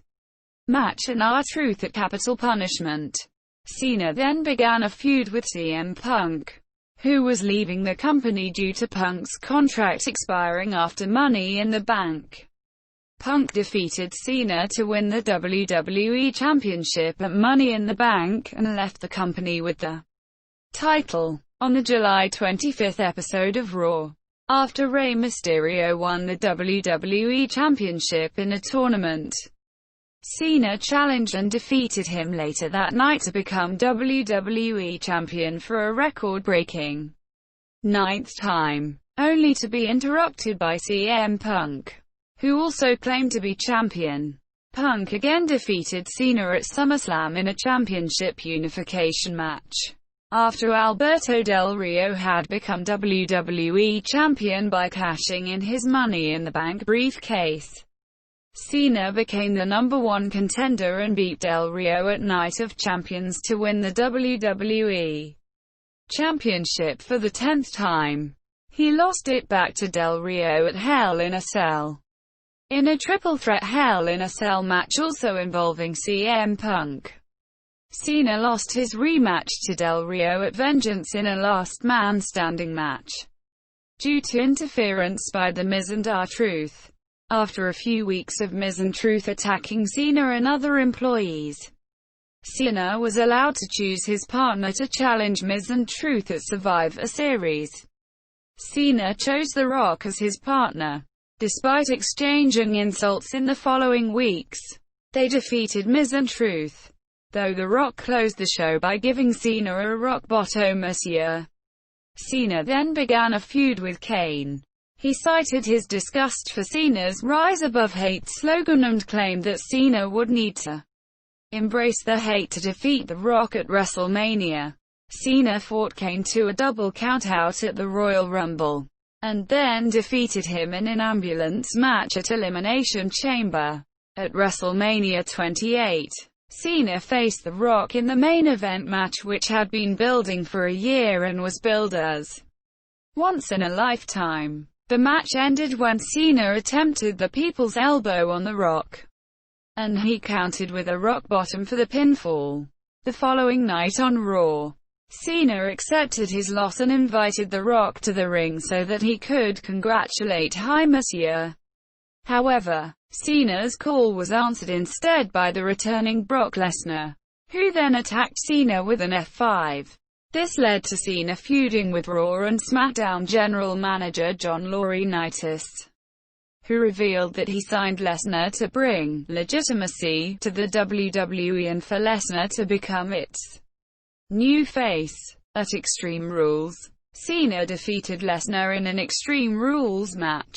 match and R-Truth at Capital Punishment. Cena then began a feud with CM Punk, who was leaving the company due to Punk's contract expiring after Money in the Bank. Punk defeated Cena to win the WWE Championship at Money in the Bank, and left the company with the title. On the July 25 episode of Raw, after Rey Mysterio won the WWE Championship in a tournament, Cena challenged and defeated him later that night to become WWE Champion for a record-breaking 9th time, only to be interrupted by CM Punk, who also claimed to be champion. Punk again defeated Cena at SummerSlam in a championship unification match, after Alberto Del Rio had become WWE Champion by cashing in his Money in the Bank briefcase. Cena became the #1 contender and beat Del Rio at Night of Champions to win the WWE Championship for the 10th time. He lost it back to Del Rio at Hell in a Cell, in a triple threat Hell in a Cell match also involving CM Punk. Cena lost his rematch to Del Rio at Vengeance in a Last Man Standing match, due to interference by The Miz and R-Truth. After a few weeks of Miz and Truth attacking Cena and other employees, Cena was allowed to choose his partner to challenge Miz and Truth at Survivor Series. Cena chose The Rock as his partner. Despite exchanging insults in the following weeks, they defeated Miz and Truth, though The Rock closed the show by giving Cena a rock bottom monsieur. Cena then began a feud with Kane. He cited his disgust for Cena's Rise Above Hate slogan and claimed that Cena would need to embrace the hate to defeat The Rock at WrestleMania. Cena fought Kane to a double countout at the Royal Rumble, and then defeated him in an ambulance match at Elimination Chamber. At WrestleMania 28, Cena faced The Rock in the main event match, which had been building for a year and was billed as once in a lifetime. The match ended when Cena attempted the People's Elbow on The Rock, and he countered with a rock bottom for the pinfall. The following night on Raw, Cena accepted his loss and invited The Rock to the ring so that he could congratulate Hi Monsieur. However, Cena's call was answered instead by the returning Brock Lesnar, who then attacked Cena with an F5. This led to Cena feuding with Raw and SmackDown general manager John Laurinaitis, who revealed that he signed Lesnar to bring legitimacy to the WWE and for Lesnar to become its new face. At Extreme Rules, Cena defeated Lesnar in an Extreme Rules match.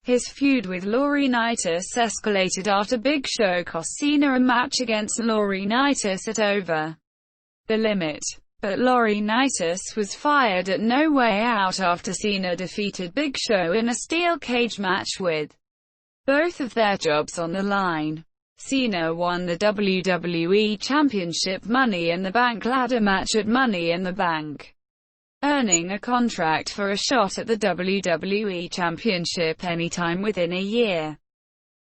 His feud with Laurinaitis escalated after Big Show cost Cena a match against Laurinaitis at Over the Limit. But Laurinaitis was fired at No Way Out after Cena defeated Big Show in a steel cage match with both of their jobs on the line. Cena won the WWE Championship Money in the Bank ladder match at Money in the Bank, earning a contract for a shot at the WWE Championship anytime within a year.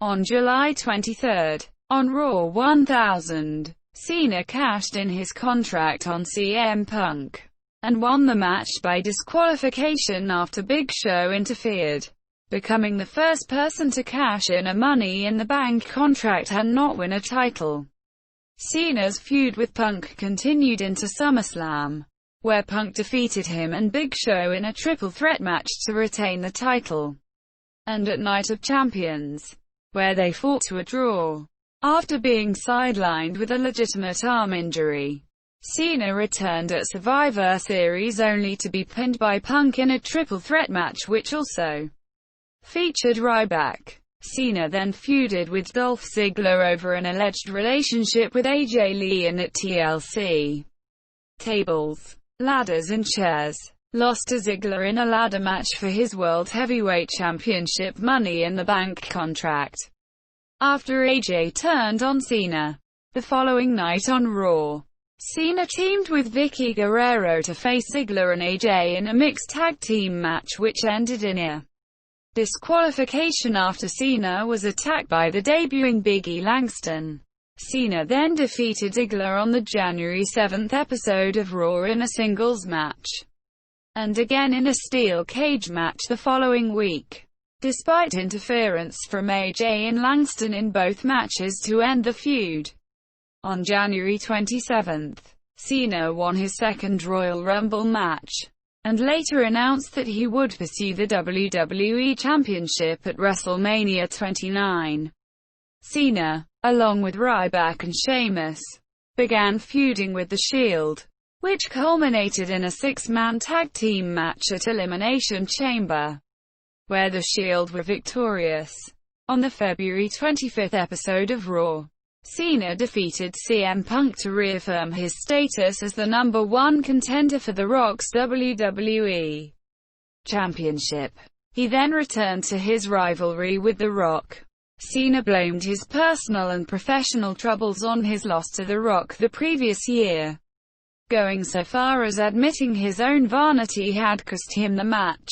On July 23, on Raw 1000, Cena cashed in his contract on CM Punk, and won the match by disqualification after Big Show interfered. becoming the first person to cash in a Money in the Bank contract and not win a title. Cena's feud with Punk continued into SummerSlam, where Punk defeated him and Big Show in a triple threat match to retain the title, and at Night of Champions, where they fought to a draw. After being sidelined with a legitimate arm injury, Cena returned at Survivor Series only to be pinned by Punk in a triple threat match which also featured Ryback. Cena then feuded with Dolph Ziggler over an alleged relationship with AJ Lee and at TLC Tables, Ladders and Chairs, lost to Ziggler in a ladder match for his World Heavyweight Championship Money in the Bank contract, after AJ turned on Cena. The following night on Raw, Cena teamed with Vicky Guerrero to face Ziggler and AJ in a mixed tag team match which ended in a disqualification after Cena was attacked by the debuting Big E Langston. Cena then defeated Ziggler on the January 7th episode of Raw in a singles match, and again in a steel cage match the following week, despite interference from AJ and Langston in both matches to end the feud. On January 27th, Cena won his second Royal Rumble match, and later announced that he would pursue the WWE Championship at WrestleMania 29. Cena, along with Ryback and Sheamus, began feuding with The Shield, which culminated in a six-man tag team match at Elimination Chamber, where The Shield were victorious. On the February 25th episode of Raw, Cena defeated CM Punk to reaffirm his status as the number one contender for The Rock's WWE Championship. He then returned to his rivalry with The Rock. Cena blamed his personal and professional troubles on his loss to The Rock the previous year, going so far as admitting his own vanity had cost him the match.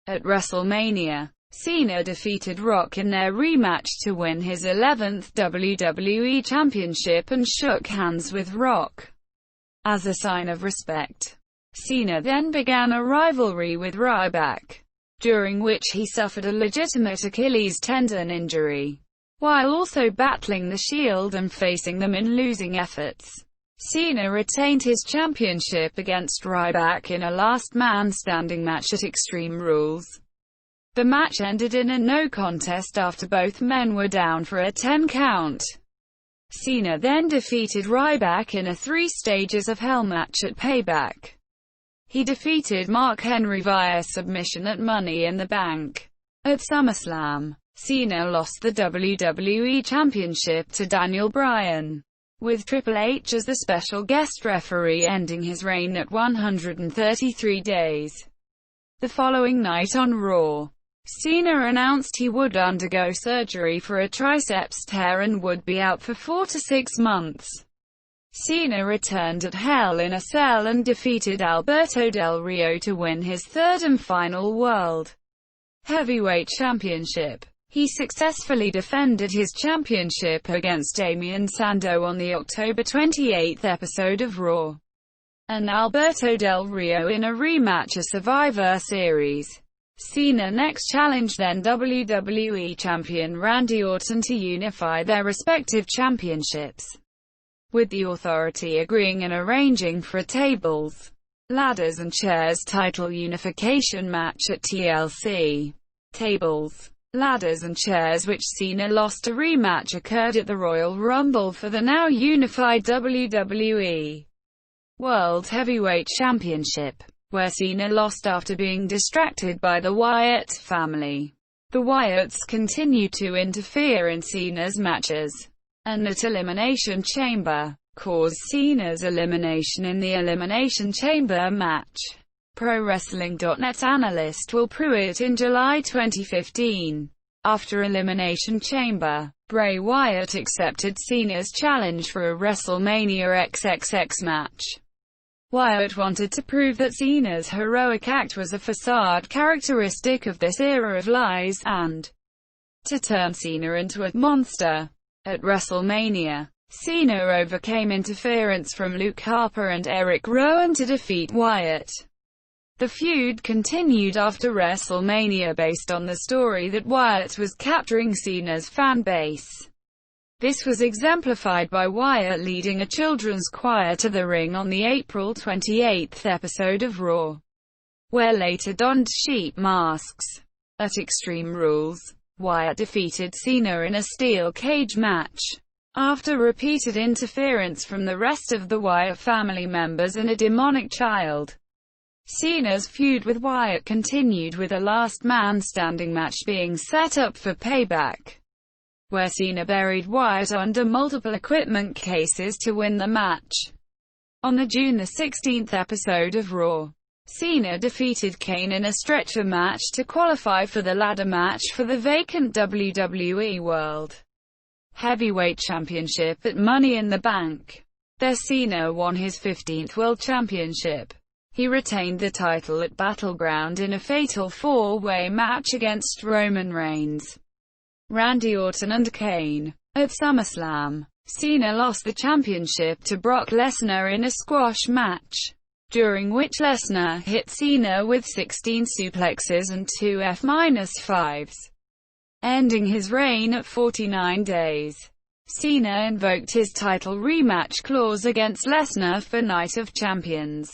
At WrestleMania, Cena defeated Rock in their rematch to win his 11th WWE Championship and shook hands with Rock as a sign of respect. Cena then began a rivalry with Ryback, during which he suffered a legitimate Achilles tendon injury, while also battling The Shield and facing them in losing efforts. Cena retained his championship against Ryback in a last man standing match at Extreme Rules. The match ended in a no contest after both men were down for a 10 count. Cena then defeated Ryback in a 3 Stages of Hell match at Payback. He defeated Mark Henry via submission at Money in the Bank. At SummerSlam, Cena lost the WWE Championship to Daniel Bryan, with Triple H as the special guest referee, ending his reign at 133 days. The following night on Raw, Cena announced he would undergo surgery for a triceps tear and would be out for 4 to 6 months. Cena returned at Hell in a Cell and defeated Alberto Del Rio to win his third and final World Heavyweight Championship. He successfully defended his championship against Damian Sandow on the October 28th episode of Raw, and Alberto Del Rio in a rematch of Survivor Series. Cena next challenged then WWE Champion Randy Orton to unify their respective championships, with the Authority agreeing and arranging for a Tables, Ladders and Chairs title unification match at TLC Tables, Ladders and Chairs, which Cena lost. A rematch occurred at the Royal Rumble for the now unified WWE World Heavyweight Championship, where Cena lost after being distracted by the Wyatt family. The Wyatts continue to interfere in Cena's matches, and at Elimination Chamber, caused Cena's elimination in the Elimination Chamber match. ProWrestling.net analyst Will Pruitt in July 2015. After Elimination Chamber, Bray Wyatt accepted Cena's challenge for a WrestleMania XXX match. Wyatt wanted to prove that Cena's heroic act was a facade characteristic of this era of lies, and to turn Cena into a monster. At WrestleMania, Cena overcame interference from Luke Harper and Eric Rowan to defeat Wyatt. The feud continued after WrestleMania based on the story that Wyatt was capturing Cena's fan base. This was exemplified by Wyatt leading a children's choir to the ring on the April 28 episode of Raw, where later donned sheep masks. At Extreme Rules, Wyatt defeated Cena in a steel cage match. After repeated interference from the rest of the Wyatt family members and a demonic child, Cena's feud with Wyatt continued, with a last man standing match being set up for Payback, where Cena buried Wyatt under multiple equipment cases to win the match. On the June 16 episode of Raw, Cena defeated Kane in a stretcher match to qualify for the ladder match for the vacant WWE World Heavyweight Championship at Money in the Bank. There Cena won his 15th World Championship. He retained the title at Battleground in a fatal four-way match against Roman Reigns, Randy Orton and Kane. At SummerSlam, Cena lost the championship to Brock Lesnar in a squash match, during which Lesnar hit Cena with 16 suplexes and 2 F-5s, ending his reign at 49 days. Cena invoked his title rematch clause against Lesnar for Night of Champions,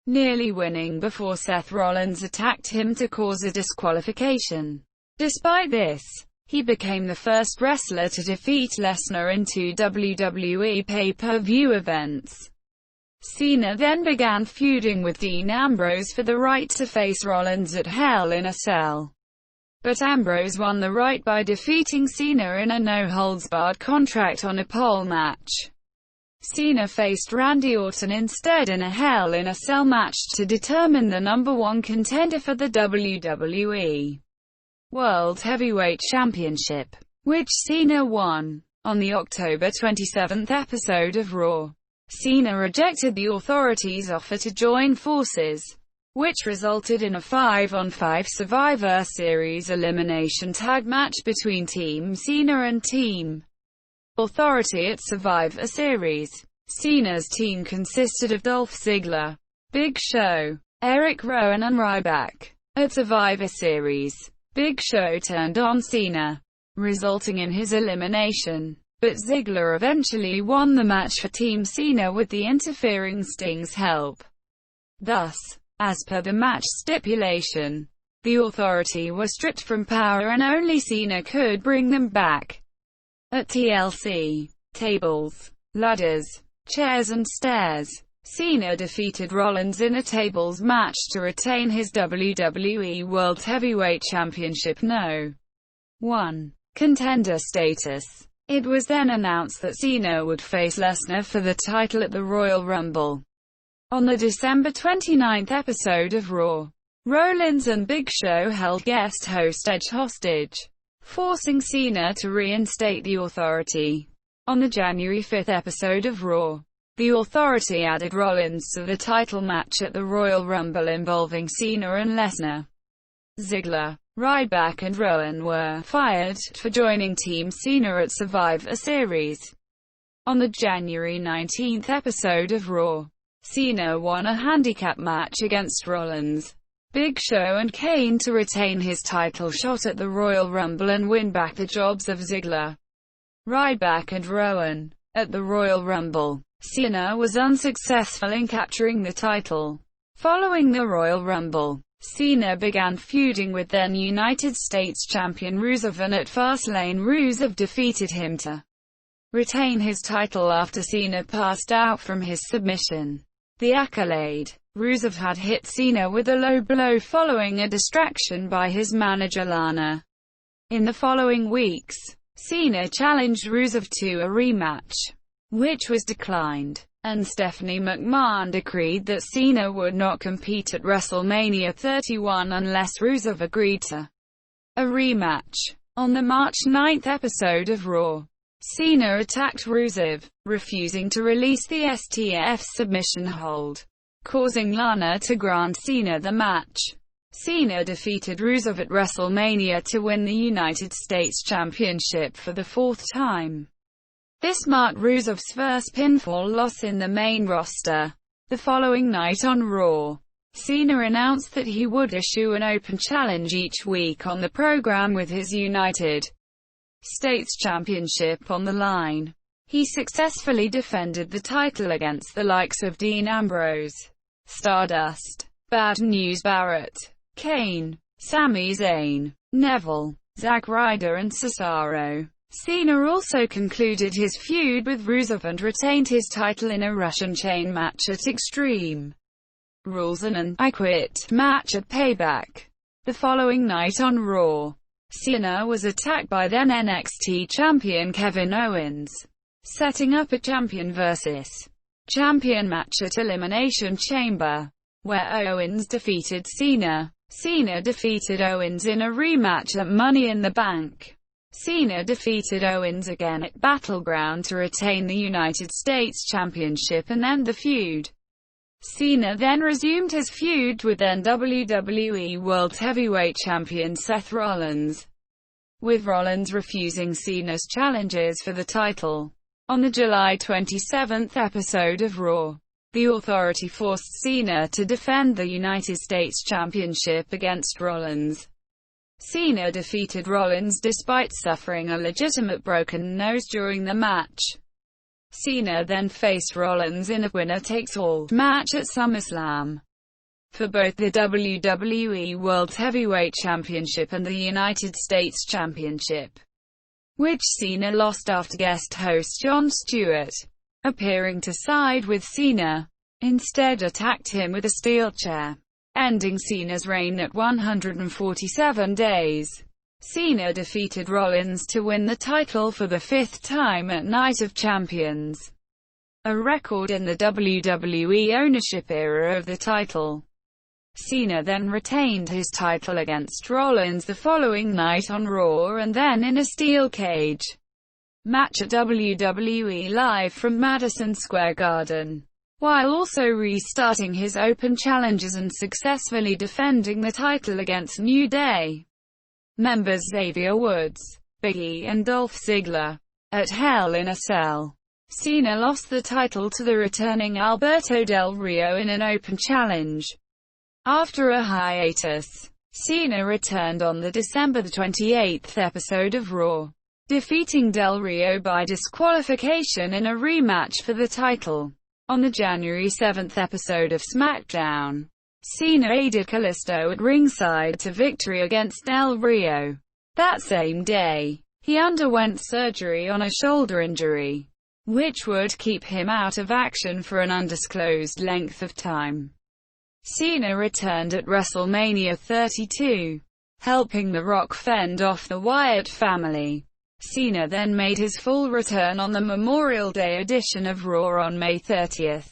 nearly winning before Seth Rollins attacked him to cause a disqualification. Despite this, he became the first wrestler to defeat Lesnar in 2 WWE pay-per-view events. Cena then began feuding with Dean Ambrose for the right to face Rollins at Hell in a Cell, but Ambrose won the right by defeating Cena in a no-holds-barred contract on a pole match. Cena faced Randy Orton instead in a Hell in a Cell match to determine the #1 contender for the WWE World Heavyweight Championship, which Cena won. On the October 27 episode of Raw, Cena rejected the Authority's offer to join forces, which resulted in a 5-on-5 Survivor Series elimination tag match between Team Cena and Team Authority at Survivor Series. Cena's team consisted of Dolph Ziggler, Big Show, Eric Rowan and Ryback. At Survivor Series, Big Show turned on Cena, resulting in his elimination, but Ziggler eventually won the match for Team Cena with the interfering Sting's help. Thus, as per the match stipulation, the Authority were stripped from power and only Cena could bring them back. At TLC, tables, ladders, chairs and stairs, Cena defeated Rollins in a tables match to retain his WWE World Heavyweight Championship No. 1 contender status. It was then announced that Cena would face Lesnar for the title at the Royal Rumble. On the December 29 episode of Raw, Rollins and Big Show held guest host Edge hostage, forcing Cena to reinstate the Authority. On the January 5 episode of Raw, the Authority added Rollins to the title match at the Royal Rumble involving Cena and Lesnar. Ziggler, Ryback and Rowan were fired for joining Team Cena at Survivor Series. On the January 19 episode of Raw, Cena won a handicap match against Rollins, Big Show and Kane to retain his title shot at the Royal Rumble and win back the jobs of Ziggler, Ryback and Rowan. At the Royal Rumble, Cena was unsuccessful in capturing the title. Following the Royal Rumble, Cena began feuding with then United States champion Rusev, and at Fastlane Rusev defeated him to retain his title after Cena passed out from his submission. The Accolade. Rusev had hit Cena with a low blow following a distraction by his manager Lana. In the following weeks, Cena challenged Rusev to a rematch, which was declined, and Stephanie McMahon decreed that Cena would not compete at WrestleMania 31 unless Rusev agreed to a rematch. On the March 9 episode of Raw, Cena attacked Rusev, refusing to release the STF submission hold, causing Lana to grant Cena the match. Cena defeated Rusev at WrestleMania to win the United States Championship for the 4th time. This marked Rusev's first pinfall loss in the main roster. The following night on Raw, Cena announced that he would issue an open challenge each week on the program with his United States Championship on the line. He successfully defended the title against the likes of Dean Ambrose, Stardust, Bad News Barrett, Kane, Sami Zayn, Neville, Zack Ryder and Cesaro. Cena also concluded his feud with Rusev and retained his title in a Russian chain match at Extreme Rules and an I Quit match at Payback. The following night on Raw, Cena was attacked by then NXT champion Kevin Owens, setting up a champion vs. champion match at Elimination Chamber, where Owens defeated Cena. Cena defeated Owens in a rematch at Money in the Bank. Cena defeated Owens again at Battleground to retain the United States Championship and end the feud. Cena then resumed his feud with then WWE World Heavyweight Champion Seth Rollins, with Rollins refusing Cena's challenges for the title. On the July 27 episode of Raw, the Authority forced Cena to defend the United States Championship against Rollins. Cena defeated Rollins despite suffering a legitimate broken nose during the match. Cena then faced Rollins in a winner-takes-all match at SummerSlam for both the WWE World Heavyweight Championship and the United States Championship, which Cena lost after guest host Jon Stewart, appearing to side with Cena, instead attacked him with a steel chair, ending Cena's reign at 147 days. Cena defeated Rollins to win the title for the fifth time at Night of Champions, a record in the WWE ownership era of the title. Cena then retained his title against Rollins the following night on Raw and then in a steel cage match at WWE Live from Madison Square Garden, while also restarting his open challenges and successfully defending the title against New Day members Xavier Woods, Big E and Dolph Ziggler. At Hell in a Cell, Cena lost the title to the returning Alberto Del Rio in an open challenge. After a hiatus, Cena returned on the December 28 episode of Raw, defeating Del Rio by disqualification in a rematch for the title. On the January 7 episode of SmackDown, Cena aided Kalisto at ringside to victory against Del Rio. That same day, he underwent surgery on a shoulder injury, which would keep him out of action for an undisclosed length of time. Cena returned at WrestleMania 32, helping The Rock fend off the Wyatt family. Cena then made his full return on the Memorial Day edition of Raw on May 30,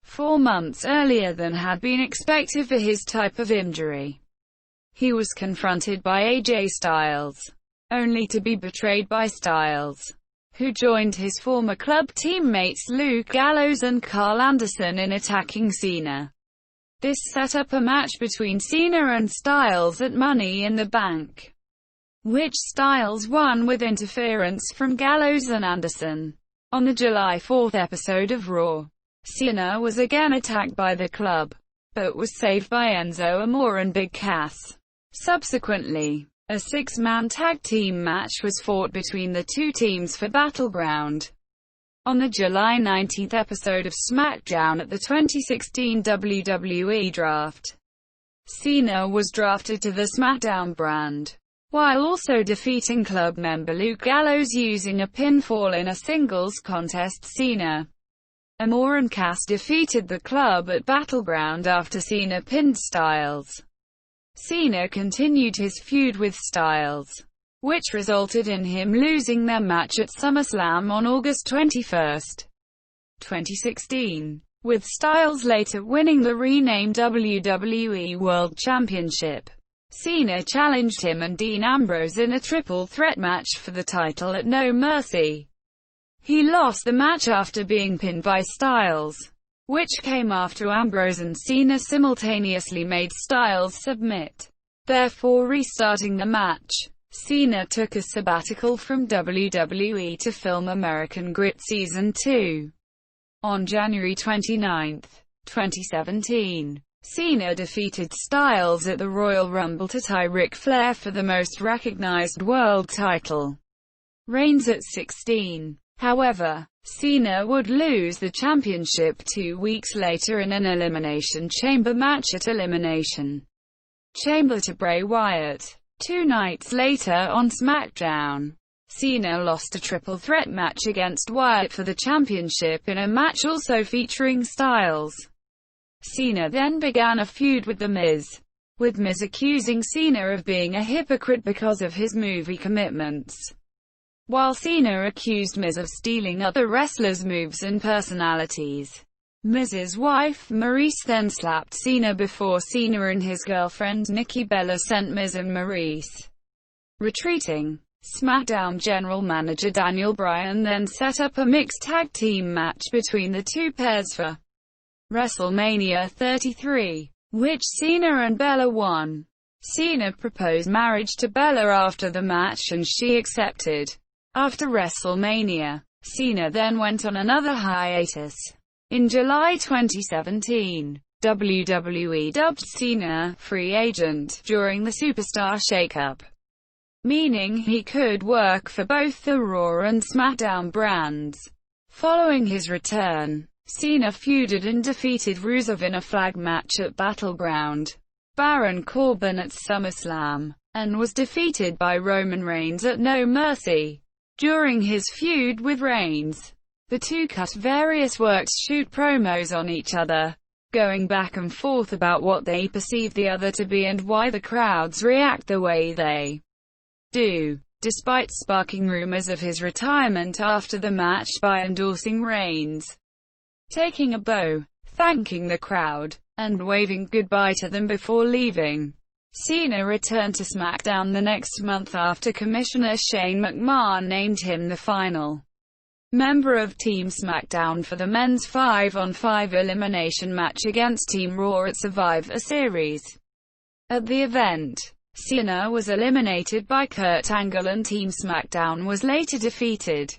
4 months earlier than had been expected for his type of injury. He was confronted by AJ Styles, only to be betrayed by Styles, who joined his former club teammates Luke Gallows and Carl Anderson in attacking Cena. This set up a match between Cena and Styles at Money in the Bank, which Styles won with interference from Gallows and Anderson. On the July 4 episode of Raw, Cena was again attacked by the club, but was saved by Enzo Amore and Big Cass. Subsequently, a six-man tag team match was fought between the two teams for Battleground. On the July 19 episode of SmackDown at the 2016 WWE Draft, Cena was drafted to the SmackDown brand, while also defeating club member Luke Gallows using a pinfall in a singles contest. Cena, Amore and Cass defeated the club at Battleground after Cena pinned Styles. Cena continued his feud with Styles, which resulted in him losing their match at SummerSlam on August 21, 2016, with Styles later winning the renamed WWE World Championship. Cena challenged him and Dean Ambrose in a triple threat match for the title at No Mercy. He lost the match after being pinned by Styles, which came after Ambrose and Cena simultaneously made Styles submit, therefore restarting the match. Cena took a sabbatical from WWE to film American Grit Season 2. On January 29, 2017, Cena defeated Styles at the Royal Rumble to tie Ric Flair for the most recognized world title reigns at 16. However, Cena would lose the championship 2 weeks later in an Elimination Chamber match at Elimination Chamber to Bray Wyatt. 2 nights later on SmackDown, Cena lost a triple threat match against Wyatt for the championship in a match also featuring Styles. Cena then began a feud with The Miz, with Miz accusing Cena of being a hypocrite because of his movie commitments, while Cena accused Miz of stealing other wrestlers' moves and personalities. Miz's wife, Maurice, then slapped Cena before Cena and his girlfriend Nikki Bella sent Miz and Maurice retreating. SmackDown General Manager Daniel Bryan then set up a mixed tag team match between the two pairs for WrestleMania 33, which Cena and Bella won. Cena proposed marriage to Bella after the match and she accepted. After WrestleMania, Cena then went on another hiatus. In July 2017, WWE dubbed Cena free agent during the Superstar Shakeup, meaning he could work for both the Raw and SmackDown brands. Following his return, Cena feuded and defeated Rusev in a flag match at Battleground, Baron Corbin at SummerSlam, and was defeated by Roman Reigns at No Mercy. During his feud with Reigns, the two cut various work-shoot promos on each other, going back and forth about what they perceive the other to be and why the crowds react the way they do, despite sparking rumors of his retirement after the match by endorsing Reigns, taking a bow, thanking the crowd, and waving goodbye to them before leaving. Cena returned to SmackDown the next month after Commissioner Shane McMahon named him the final member of Team SmackDown for the men's 5-on-5 elimination match against Team Raw at Survivor Series. At the event, Cena was eliminated by Kurt Angle and Team SmackDown was later defeated.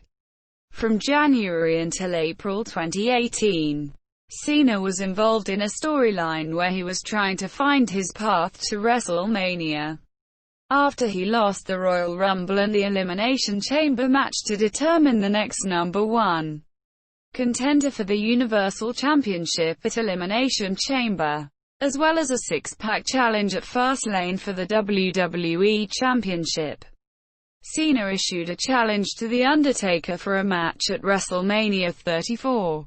From January until April 2018, Cena was involved in a storyline where he was trying to find his path to WrestleMania, after he lost the Royal Rumble and the Elimination Chamber match to determine the next number 1 contender for the Universal Championship at Elimination Chamber, as well as a six-pack challenge at Fastlane for the WWE Championship. Cena issued a challenge to The Undertaker for a match at WrestleMania 34.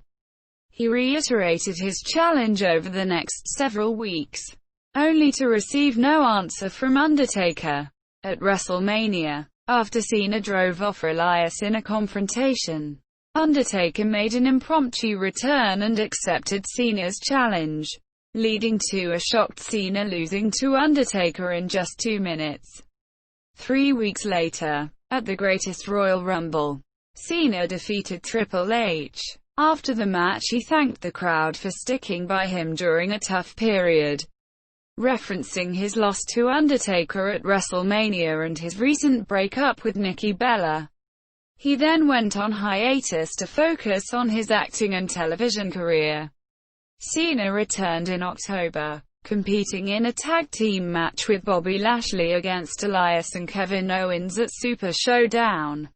He reiterated his challenge over the next several weeks, only to receive no answer from Undertaker. At WrestleMania, after Cena drove off Elias in a confrontation, Undertaker made an impromptu return and accepted Cena's challenge, leading to a shocked Cena losing to Undertaker in just 2 minutes. 3 weeks later, at the Greatest Royal Rumble, Cena defeated Triple H. After the match he thanked the crowd for sticking by him during a tough period, referencing his loss to Undertaker at WrestleMania and his recent breakup with Nikki Bella. He then went on hiatus to focus on his acting and television career. Cena returned in October, competing in a tag team match with Bobby Lashley against Elias and Kevin Owens at Super Showdown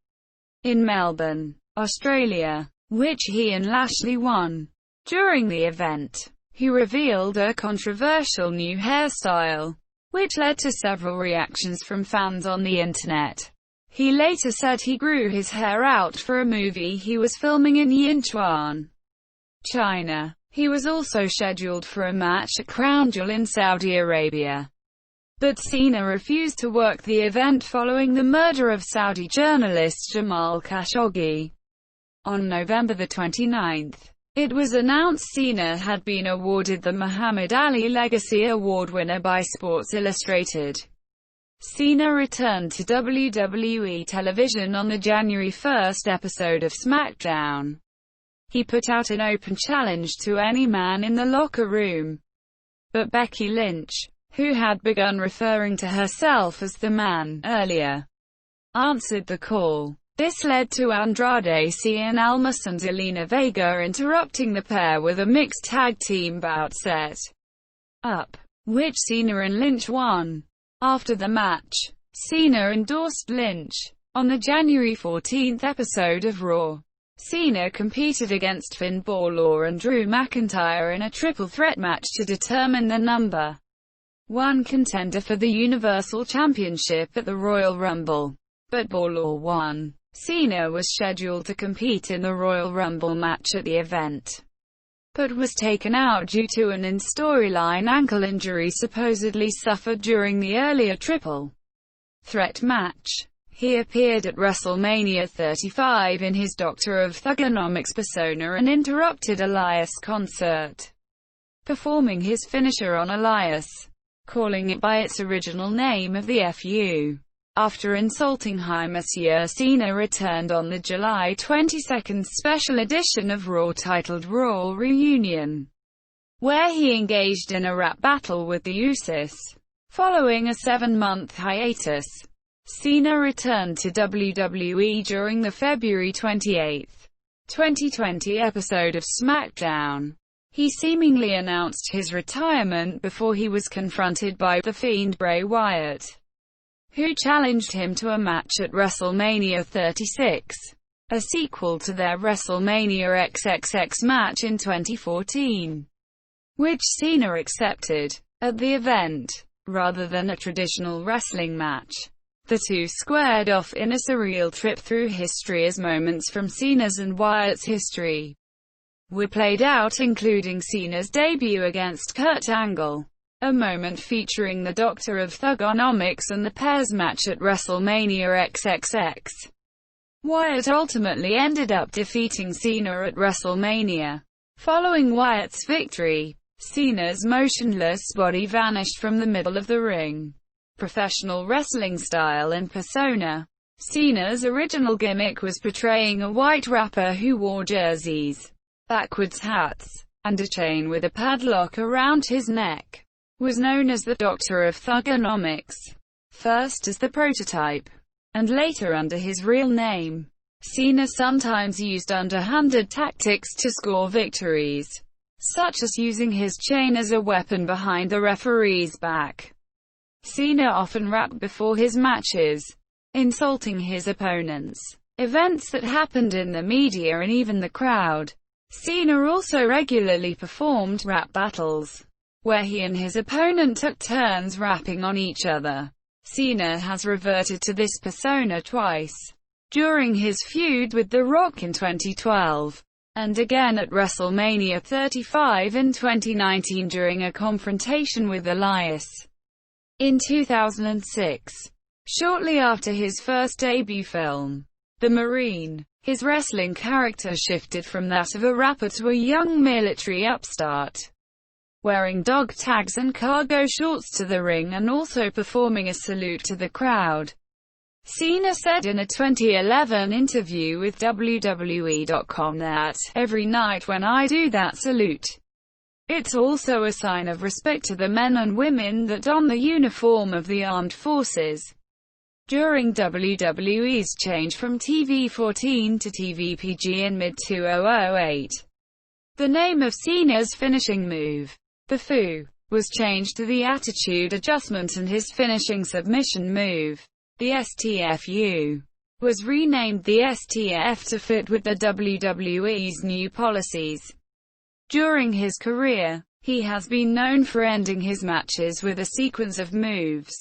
in Melbourne, Australia, which he and Lashley won. During the event, he revealed a controversial new hairstyle, which led to several reactions from fans on the internet. He later said he grew his hair out for a movie he was filming in Yinchuan, China. He was also scheduled for a match at Crown Jewel in Saudi Arabia, but Cena refused to work the event following the murder of Saudi journalist Jamal Khashoggi. On November 29, it was announced Cena had been awarded the Muhammad Ali Legacy Award winner by Sports Illustrated. Cena returned to WWE television on the January 1 episode of SmackDown. He put out an open challenge to any man in the locker room, but Becky Lynch, who had begun referring to herself as the Man earlier, answered the call. This led to Andrade Cien Almas and Zelina Vega interrupting the pair with a mixed tag team bout set. Up, which Cena and Lynch won. After the match, Cena endorsed Lynch. On the January 14 episode of Raw, Cena competed against Finn Balor and Drew McIntyre in a triple threat match to determine the number one contender for the Universal Championship at the Royal Rumble. But Balor won. Cena was scheduled to compete in the Royal Rumble match at the event, but was taken out due to an in-storyline ankle injury supposedly suffered during the earlier triple threat match. He appeared at WrestleMania 35 in his Doctor of Thugonomics persona and interrupted Elias' concert, performing his finisher on Elias, calling it by its original name of the FU. After insulting Hi Monsieur, Cena returned on the July 22 special edition of Raw titled Raw Reunion, where he engaged in a rap battle with the Usos. Following a 7-month hiatus, Cena returned to WWE during the February 28, 2020 episode of SmackDown. He seemingly announced his retirement before he was confronted by The Fiend Bray Wyatt, who challenged him to a match at WrestleMania 36, a sequel to their WrestleMania XXX match in 2014, which Cena accepted. At the event, rather than a traditional wrestling match, the two squared off in a surreal trip through history as moments from Cena's and Wyatt's history were played out, including Cena's debut against Kurt Angle, a moment featuring the Doctor of Thugonomics, and the pair's match at WrestleMania XXX. Wyatt ultimately ended up defeating Cena at WrestleMania. Following Wyatt's victory, Cena's motionless body vanished from the middle of the ring. Professional wrestling style and persona. Cena's original gimmick was portraying a white rapper who wore jerseys, backwards hats, and a chain with a padlock around his neck. Was known as the Doctor of Thugonomics, first as the prototype, and later under his real name. Cena sometimes used underhanded tactics to score victories, such as using his chain as a weapon behind the referee's back. Cena often rapped before his matches, insulting his opponents, events that happened in the media and even the crowd. Cena also regularly performed rap battles, where he and his opponent took turns rapping on each other. Cena has reverted to this persona twice, during his feud with The Rock in 2012, and again at WrestleMania 35 in 2019 during a confrontation with Elias. In 2006, shortly after his first debut film, The Marine, his wrestling character shifted from that of a rapper to a young military upstart, wearing dog tags and cargo shorts to the ring and also performing a salute to the crowd. Cena said in a 2011 interview with WWE.com that, "Every night when I do that salute, it's also a sign of respect to the men and women that don the uniform of the armed forces." During WWE's change from TV-14 to TV-PG in mid-2008, the name of Cena's finishing move, the FU, was changed to the Attitude Adjustment, and his finishing submission move, the STFU, was renamed the STF to fit with the WWE's new policies. During his career, he has been known for ending his matches with a sequence of moves,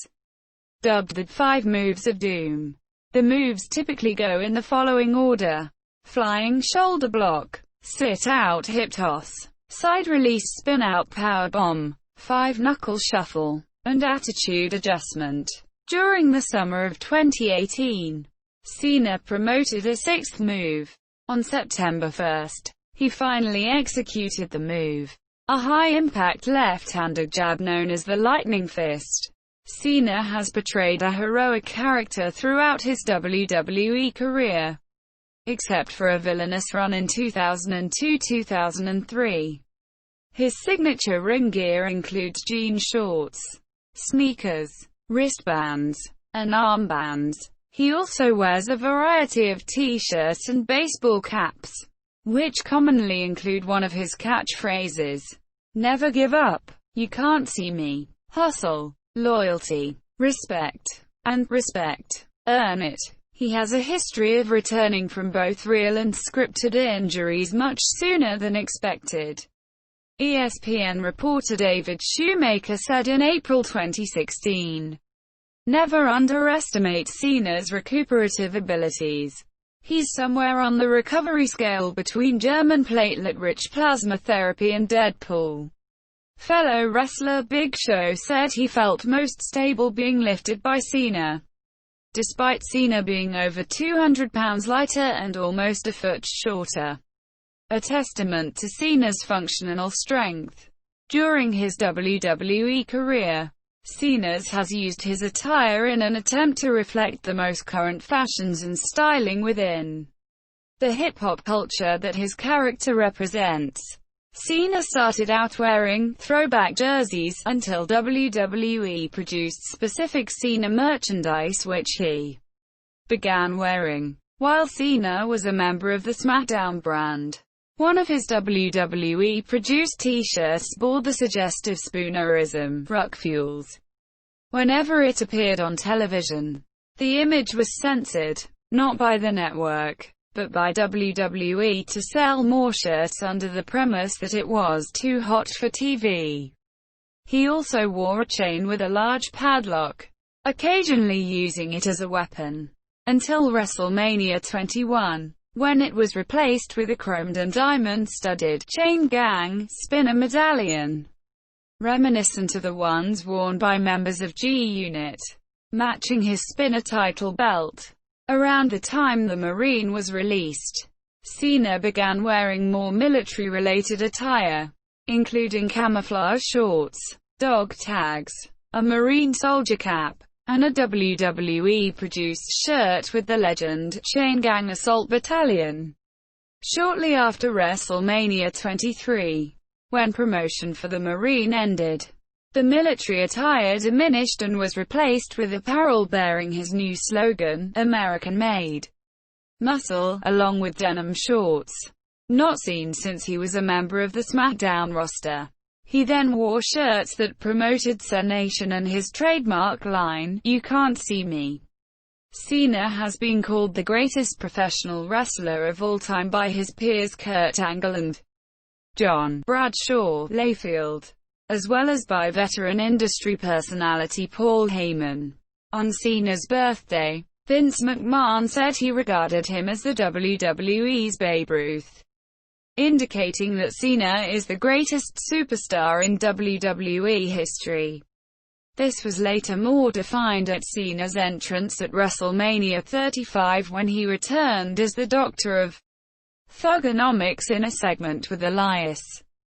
dubbed the 5 Moves of Doom. The moves typically go in the following order: flying shoulder block, sit-out hip toss, side-release spin-out powerbomb, 5-knuckle shuffle, and attitude adjustment. During the summer of 2018, Cena promoted a 6th move. On September 1, he finally executed the move, a high-impact left-handed jab known as the Lightning Fist. Cena has portrayed a heroic character throughout his WWE career, except for a villainous run in 2002-2003. His signature ring gear includes jean shorts, sneakers, wristbands, and armbands. He also wears a variety of t-shirts and baseball caps, which commonly include one of his catchphrases, "Never give up." You Can't See Me, Hustle, Loyalty, Respect, and Respect. Earn It. He has a history of returning from both real and scripted injuries much sooner than expected. ESPN reporter David Shoemaker said in April 2016, "Never underestimate Cena's recuperative abilities. He's somewhere on the recovery scale between German platelet-rich plasma therapy and Deadpool." Fellow wrestler Big Show said he felt most stable being lifted by Cena. Despite Cena being over 200 pounds lighter and almost a foot shorter. A testament to Cena's functional strength. During his WWE career, Cena has used his attire in an attempt to reflect the most current fashions and styling within the hip-hop culture that his character represents. Cena started out wearing throwback jerseys, until WWE produced specific Cena merchandise which he began wearing. While Cena was a member of the SmackDown brand, one of his WWE-produced t-shirts bore the suggestive spoonerism, "Ruck Fuels." Whenever it appeared on television, the image was censored, not by the network, but by WWE to sell more shirts under the premise that it was too hot for TV. He also wore a chain with a large padlock, occasionally using it as a weapon, until WrestleMania 21. When it was replaced with a chromed and diamond-studded chain gang spinner medallion, reminiscent of the ones worn by members of G-Unit, matching his spinner title belt. Around the time the Marine was released, Cena began wearing more military-related attire, including camouflage shorts, dog tags, a Marine soldier cap, and a WWE-produced shirt with the legend, Chain Gang Assault Battalion. Shortly after WrestleMania 23, when promotion for the Marine ended, the military attire diminished and was replaced with apparel bearing his new slogan, "American Made." Muscle, along with denim shorts. Not seen since he was a member of the SmackDown roster. He then wore shirts that promoted Cenation and his trademark line, "You Can't See Me." Cena has been called the greatest professional wrestler of all time by his peers Kurt Angle and John Bradshaw Layfield, as well as by veteran industry personality Paul Heyman. On Cena's birthday, Vince McMahon said he regarded him as the WWE's Babe Ruth, indicating that Cena is the greatest superstar in WWE history. This was later more defined at Cena's entrance at WrestleMania 35 when he returned as the Doctor of Thugonomics in a segment with Elias.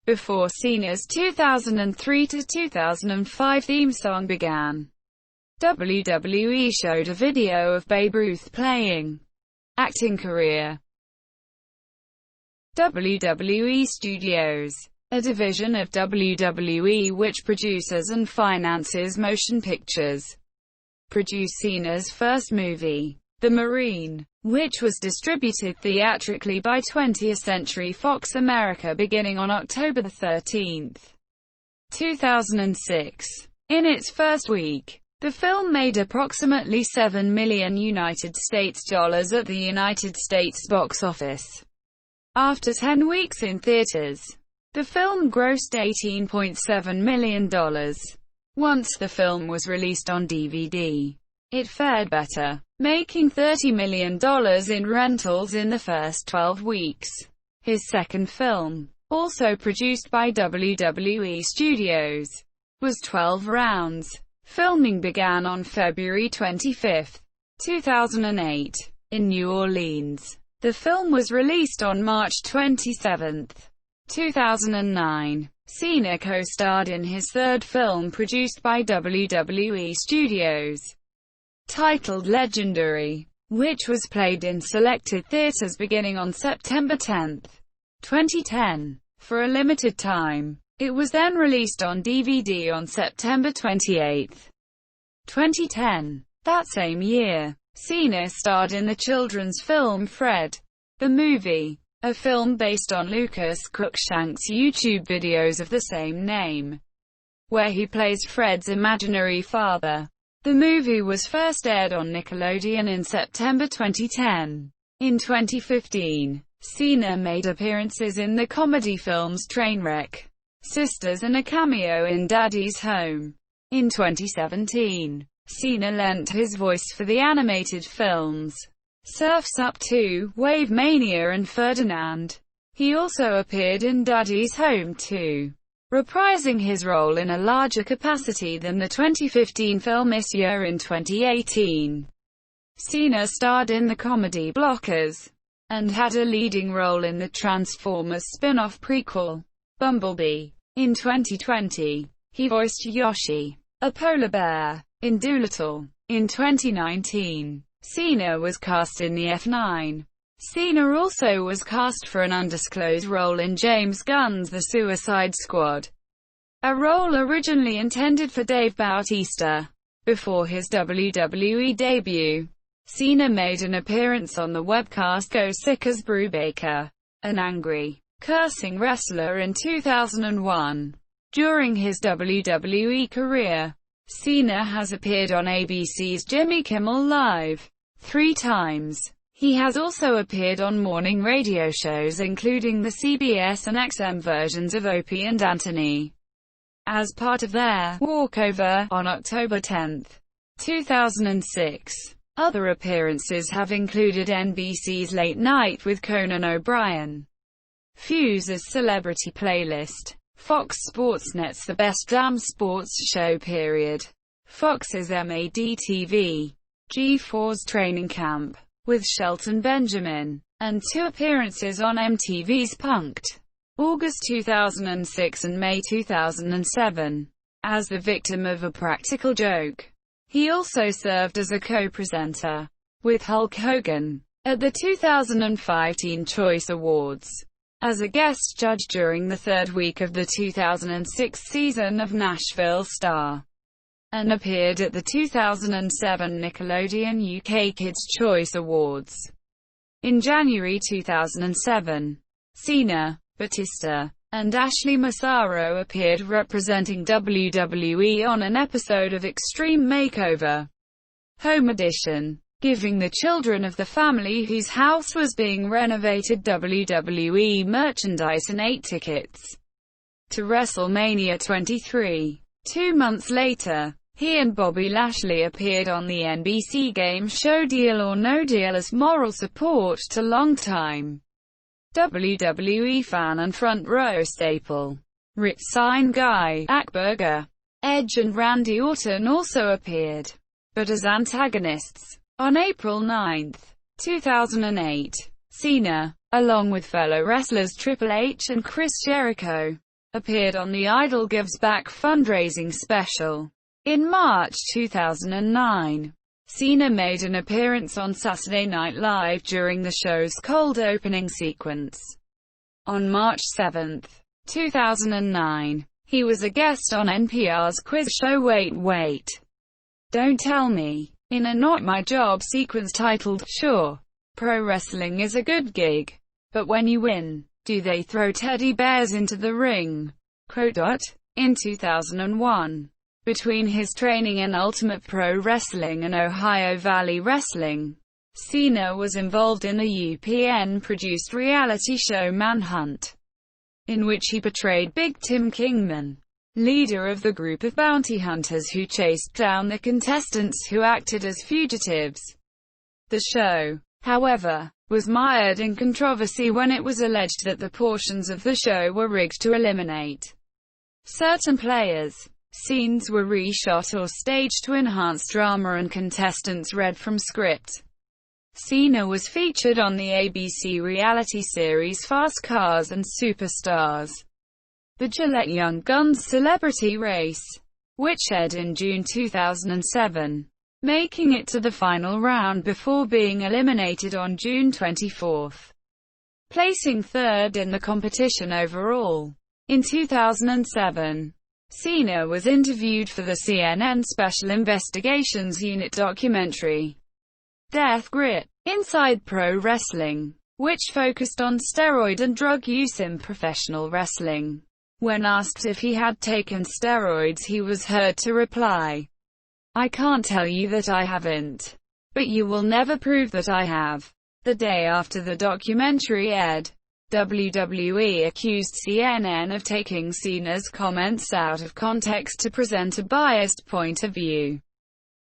Before Cena's 2003-2005 theme song began, WWE showed a video of Babe Ruth playing. Acting career. WWE Studios, a division of WWE which produces and finances motion pictures, produced Cena's first movie, The Marine, which was distributed theatrically by 20th Century Fox America beginning on October 13, 2006. In its first week, the film made approximately $7 million dollars at the United States box office. After 10 weeks in theaters, the film grossed $18.7 million. Once the film was released on DVD, it fared better, making $30 million in rentals in the first 12 weeks. His second film, also produced by WWE Studios, was 12 Rounds. Filming began on February 25, 2008, in New Orleans. The film was released on March 27, 2009. Cena co-starred in his third film produced by WWE Studios, titled Legendary, which was played in selected theaters beginning on September 10, 2010, for a limited time. It was then released on DVD on September 28, 2010. That same year, Cena starred in the children's film Fred, the Movie, a film based on Lucas Cruikshank's YouTube videos of the same name. where he plays Fred's imaginary father. The movie was first aired on Nickelodeon in September 2010. In 2015, Cena made appearances in the comedy films Trainwreck, Sisters and a cameo in Daddy's Home. In 2017, Cena lent his voice for the animated films Surf's Up 2, Wavemania and Ferdinand. He also appeared in Daddy's Home 2, reprising his role in a larger capacity than the 2015 film Monsieur in 2018. Cena starred in the comedy Blockers, and had a leading role in the Transformers spin-off prequel, Bumblebee. In 2020, he voiced Yoshi, a polar bear, in Dolittle. In 2019, Cena was cast in the F9. Cena also was cast for an undisclosed role in James Gunn's The Suicide Squad, a role originally intended for Dave Bautista. Before his WWE debut, Cena made an appearance on the webcast Go Sick as Brubaker, an angry, cursing wrestler in 2001. During his WWE career, Cena has appeared on ABC's Jimmy Kimmel Live 3 times. He has also appeared on morning radio shows including the CBS and XM versions of Opie and Anthony. As part of their walkover on October 10, 2006. Other appearances have included NBC's Late Night with Conan O'Brien, Fuse's Celebrity Playlist, Fox Sportsnet's The Best Damn Sports Show period, Fox's MAD-TV, G4's Training Camp with Shelton Benjamin, and 2 appearances on MTV's Punk'd, August 2006 and May 2007, as the victim of a practical joke. He also served as a co-presenter with Hulk Hogan at the 2005 Teen Choice Awards, as a guest judge during the 3rd week of the 2006 season of Nashville Star, and appeared at the 2007 Nickelodeon UK Kids' Choice Awards. In January 2007, Cena, Batista, and Ashley Massaro appeared representing WWE on an episode of Extreme Makeover Home Edition, giving the children of the family whose house was being renovated WWE merchandise and 8 tickets to WrestleMania 23. 2 months later, he and Bobby Lashley appeared on the NBC game show Deal or No Deal as moral support to longtime WWE fan and front row staple Rich Sign Guy Ackberger. Edge and Randy Orton also appeared, but as antagonists. On April 9, 2008, Cena, along with fellow wrestlers Triple H and Chris Jericho, appeared on the Idol Gives Back fundraising special. In March 2009, Cena made an appearance on Saturday Night Live during the show's cold opening sequence. On March 7, 2009, he was a guest on NPR's quiz show Wait Wait, Don't Tell Me, in a Not My Job sequence titled, Sure, Pro Wrestling is a Good Gig, but when you win, do they throw teddy bears into the ring? In 2001, between his training in Ultimate Pro Wrestling and Ohio Valley Wrestling, Cena was involved in the UPN-produced reality show Manhunt, in which he portrayed Big Tim Kingman, leader of the group of bounty hunters who chased down the contestants who acted as fugitives. The show, however, was mired in controversy when it was alleged that the portions of the show were rigged to eliminate certain players. Scenes were reshot or staged to enhance drama and contestants read from script. Cena was featured on the ABC reality series Fast Cars and Superstars, the Gillette Young Guns Celebrity Race, which aired in June 2007, making it to the final round before being eliminated on June 24, placing 3rd in the competition overall. In 2007, Cena was interviewed for the CNN Special Investigations Unit documentary, Death Grip, Inside Pro Wrestling, which focused on steroid and drug use in professional wrestling. When asked if he had taken steroids, he was heard to reply, "I can't tell you that I haven't. But you will never prove that I have." The day after the documentary aired, WWE accused CNN of taking Cena's comments out of context to present a biased point of view,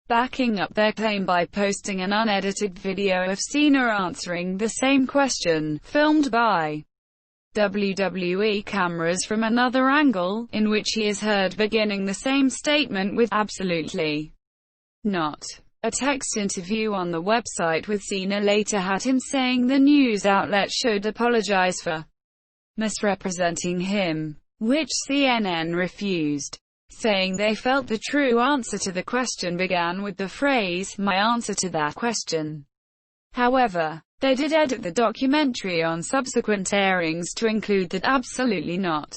backing up their claim by posting an unedited video of Cena answering the same question, filmed by WWE cameras from another angle, in which he is heard beginning the same statement with "absolutely not." A text interview on the website with Cena later had him saying the news outlet should apologize for misrepresenting him, which CNN refused, saying they felt the true answer to the question began with the phrase, "My answer to that question." However, they did edit the documentary on subsequent airings to include that "absolutely not."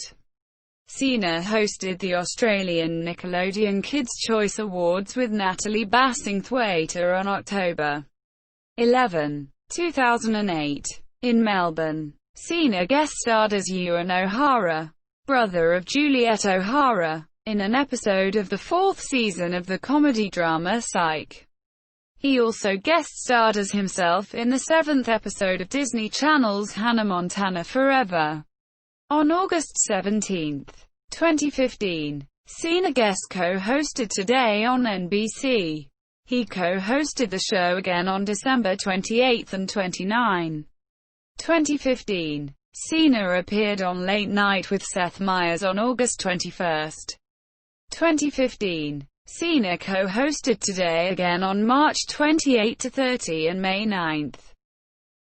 Cena hosted the Australian Nickelodeon Kids' Choice Awards with Natalie Bassingthwaighte on October 11, 2008, in Melbourne. Cena guest-starred as Ewan O'Hara, brother of Juliet O'Hara, in an episode of the 4th season of the comedy drama Psych. He also guest-starred as himself in the 7th episode of Disney Channel's Hannah Montana Forever. On August 17, 2015, Cena guest co-hosted Today on NBC. He co-hosted the show again on December 28 and 29, 2015. Cena appeared on Late Night with Seth Meyers on August 21, 2015. Cena co-hosted Today again on March 28 to 30 and May 9,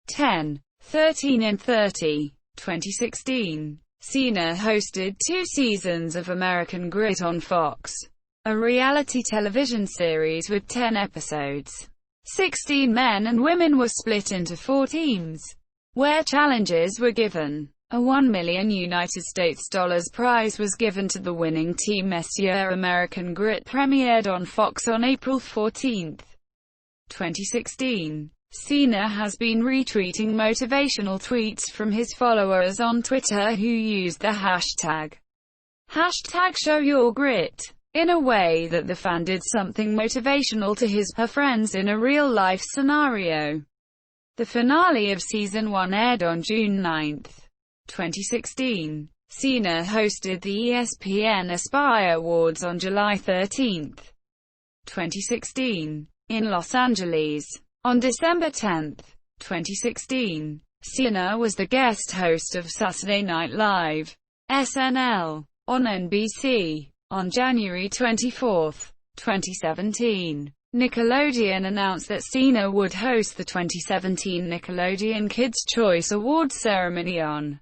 10, 13 and 30. 2016. Cena hosted 2 seasons of American Grit on Fox, a reality television series with 10 episodes. 16 men and women were split into 4 teams, where challenges were given. A $1 million prize was given to the winning team. Monsieur American Grit premiered on Fox on April 14, 2016. Cena has been retweeting motivational tweets from his followers on Twitter who used the hashtag #ShowYourGrit, in a way that the fan did something motivational to her friends in a real-life scenario. The finale of Season 1 aired on June 9, 2016. Cena hosted the ESPN Aspire Awards on July 13, 2016, in Los Angeles. On December 10, 2016, Cena was the guest host of Saturday Night Live, SNL, on NBC. On January 24, 2017, Nickelodeon announced that Cena would host the 2017 Nickelodeon Kids' Choice Awards ceremony on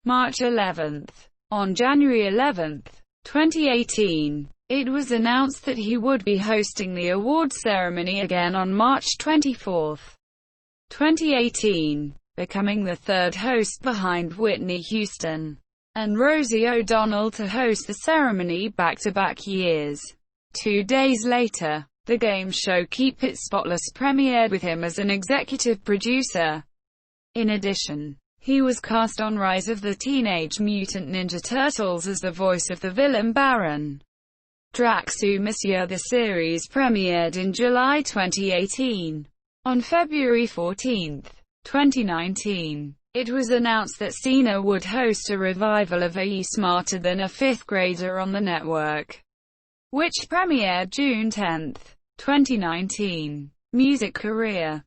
March 11. On January 11, 2018, it was announced that he would be hosting the awards ceremony again on March 24, 2018, becoming the 3rd host behind Whitney Houston and Rosie O'Donnell to host the ceremony back-to-back years. 2 days later, the game show Keep It Spotless premiered with him as an executive producer. In addition, he was cast on Rise of the Teenage Mutant Ninja Turtles as the voice of the villain Baron Draxu Monsieur. The series premiered in July 2018. On February 14, 2019, it was announced that Cena would host a revival of Are You Smarter Than a Fifth Grader on the network, which premiered June 10, 2019. Music career.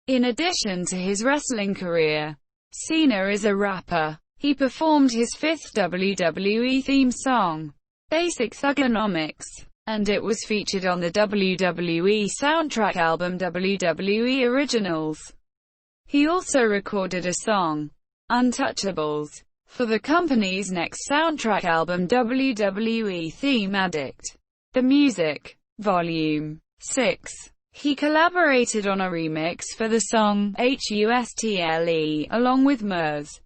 In addition to his wrestling career, Cena is a rapper. He performed his 5th WWE theme song, Basic Thugonomics, and it was featured on the WWE soundtrack album WWE Originals. He also recorded a song, Untouchables, for the company's next soundtrack album WWE Theme Addict. The Music, Volume 6. He collaborated on a remix for the song HUSTLE along with Murs,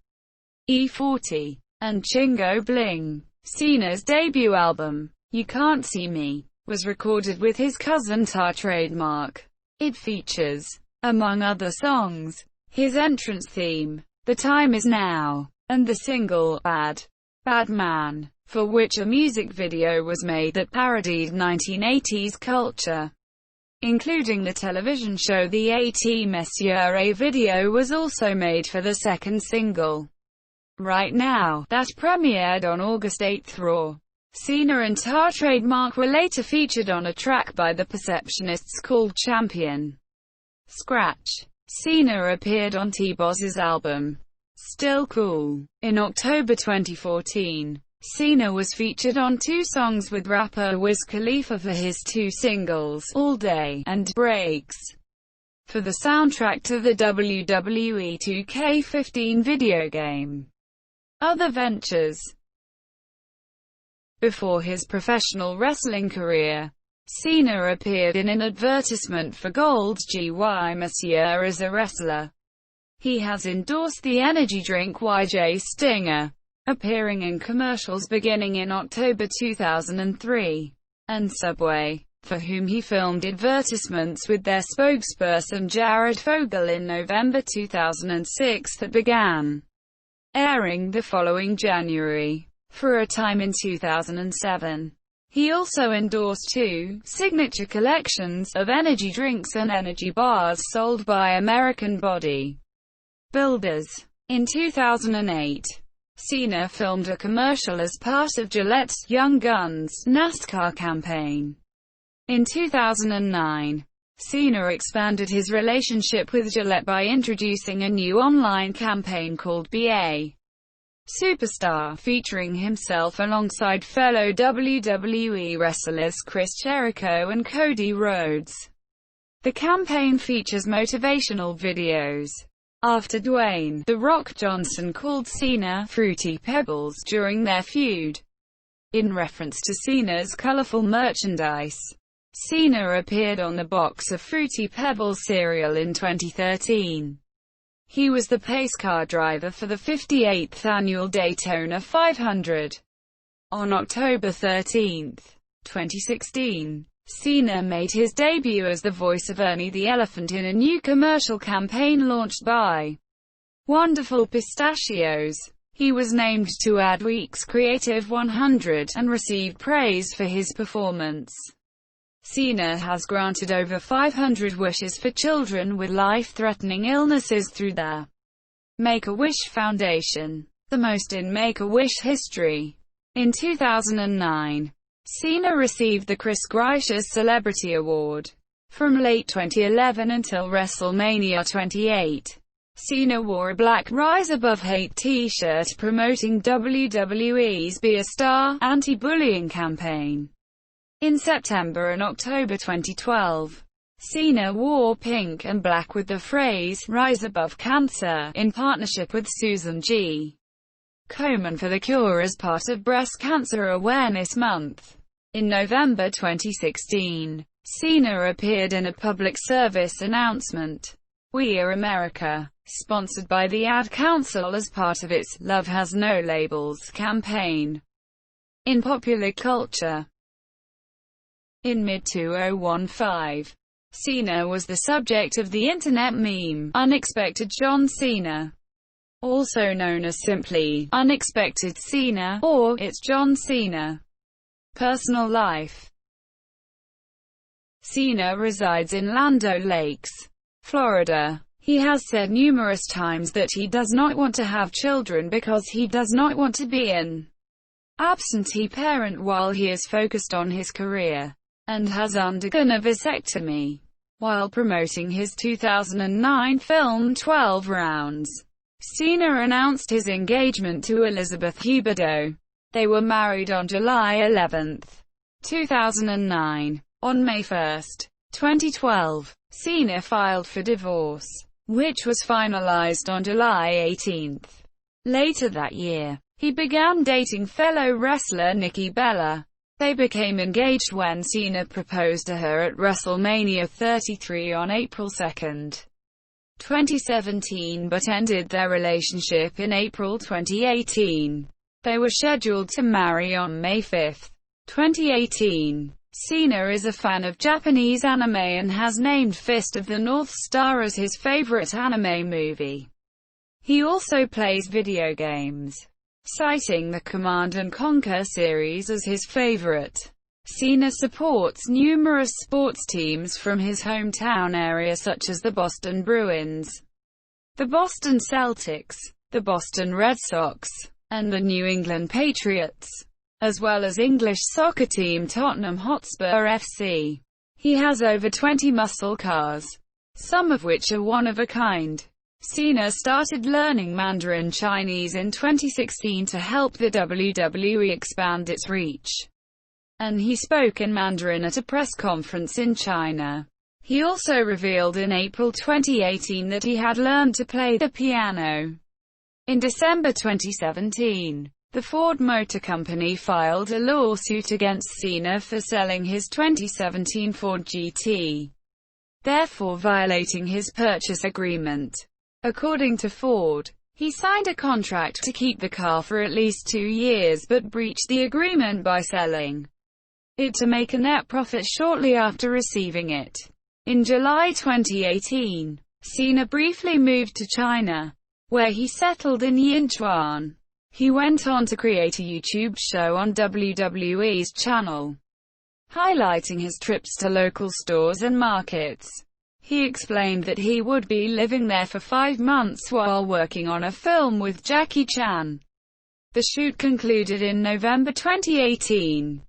E40, and Chingo Bling. Cena's debut album, You Can't See Me, was recorded with his cousin Tar trademark. It features, among other songs, his entrance theme, The Time Is Now, and the single Bad Man, for which a music video was made that parodied 1980s culture, including the television show The A.T. Messier. A video was also made for the second single, Right Now, that premiered on August 8. Raw. Cena and Tar trademark were later featured on a track by The Perceptionists called Champion. Scratch. Cena appeared on T-Bozz's album, Still Cool. In October 2014, Cena was featured on 2 songs with rapper Wiz Khalifa for his 2 singles, All Day and Breaks, for the soundtrack to the WWE 2K15 video game. Other ventures. Before his professional wrestling career, Cena appeared in an advertisement for Gold's GY Messier as a wrestler. He has endorsed the energy drink YJ Stinger, appearing in commercials beginning in October 2003, and Subway, for whom he filmed advertisements with their spokesperson Jared Fogle in November 2006 that began airing the following January. For a time in 2007, he also endorsed 2 signature collections of energy drinks and energy bars sold by American Body Builders. In 2008, Cena filmed a commercial as part of Gillette's Young Guns NASCAR campaign. In 2009, Cena expanded his relationship with Gillette by introducing a new online campaign called BA Superstar, featuring himself alongside fellow WWE wrestlers Chris Jericho and Cody Rhodes. The campaign features motivational videos. After Dwayne "The Rock" Johnson called Cena "Fruity Pebbles" during their feud, in reference to Cena's colorful merchandise. Cena appeared on the box of Fruity Pebbles cereal in 2013. He was the pace car driver for the 58th annual Daytona 500. On October 13, 2016, Cena made his debut as the voice of Ernie the Elephant in a new commercial campaign launched by Wonderful Pistachios. He was named to Adweek's Creative 100, and received praise for his performance. Cena has granted over 500 wishes for children with life-threatening illnesses through the Make-A-Wish Foundation, the most in Make-A-Wish history. In 2009, Cena received the Chris Gracious Celebrity Award. From late 2011 until WrestleMania 28, Cena wore a black Rise Above Hate t-shirt promoting WWE's Be a Star anti-bullying campaign. In September and October 2012, Cena wore pink and black with the phrase, "Rise Above Cancer," in partnership with Susan G. Komen for the Cure as part of Breast Cancer Awareness Month. In November 2016, Cena appeared in a public service announcement, "We Are America," sponsored by the Ad Council as part of its "Love Has No Labels" campaign. In popular culture, in mid-2015, Cena was the subject of the internet meme, Unexpected John Cena, also known as simply, Unexpected Cena, or It's John Cena. Personal life. Cena resides in Land O'Lakes, Florida. He has said numerous times that he does not want to have children because he does not want to be an absentee parent while he is focused on his career, and has undergone a vasectomy. While promoting his 2009 film 12 Rounds, Cena announced his engagement to Elizabeth Huberdeau. They were married on July 11, 2009. On May 1, 2012, Cena filed for divorce, which was finalized on July 18. Later that year, he began dating fellow wrestler Nikki Bella. They became engaged when Cena proposed to her at WrestleMania 33 on April 2, 2017, but ended their relationship in April 2018. They were scheduled to marry on May 5, 2018. Cena is a fan of Japanese anime and has named Fist of the North Star as his favorite anime movie. He also plays video games, citing the Command & Conquer series as his favorite. Cena supports numerous sports teams from his hometown area such as the Boston Bruins, the Boston Celtics, the Boston Red Sox, and the New England Patriots, as well as English soccer team Tottenham Hotspur FC. He has over 20 muscle cars, some of which are one of a kind. Cena started learning Mandarin Chinese in 2016 to help the WWE expand its reach, and he spoke in Mandarin at a press conference in China. He also revealed in April 2018 that he had learned to play the piano. In December 2017, the Ford Motor Company filed a lawsuit against Cena for selling his 2017 Ford GT, therefore violating his purchase agreement. According to Ford, he signed a contract to keep the car for at least 2 years but breached the agreement by selling it to make a net profit shortly after receiving it. In July 2018, Cena briefly moved to China, where he settled in Yinchuan. He went on to create a YouTube show on WWE's channel, highlighting his trips to local stores and markets. He explained that he would be living there for 5 months while working on a film with Jackie Chan. The shoot concluded in November 2018.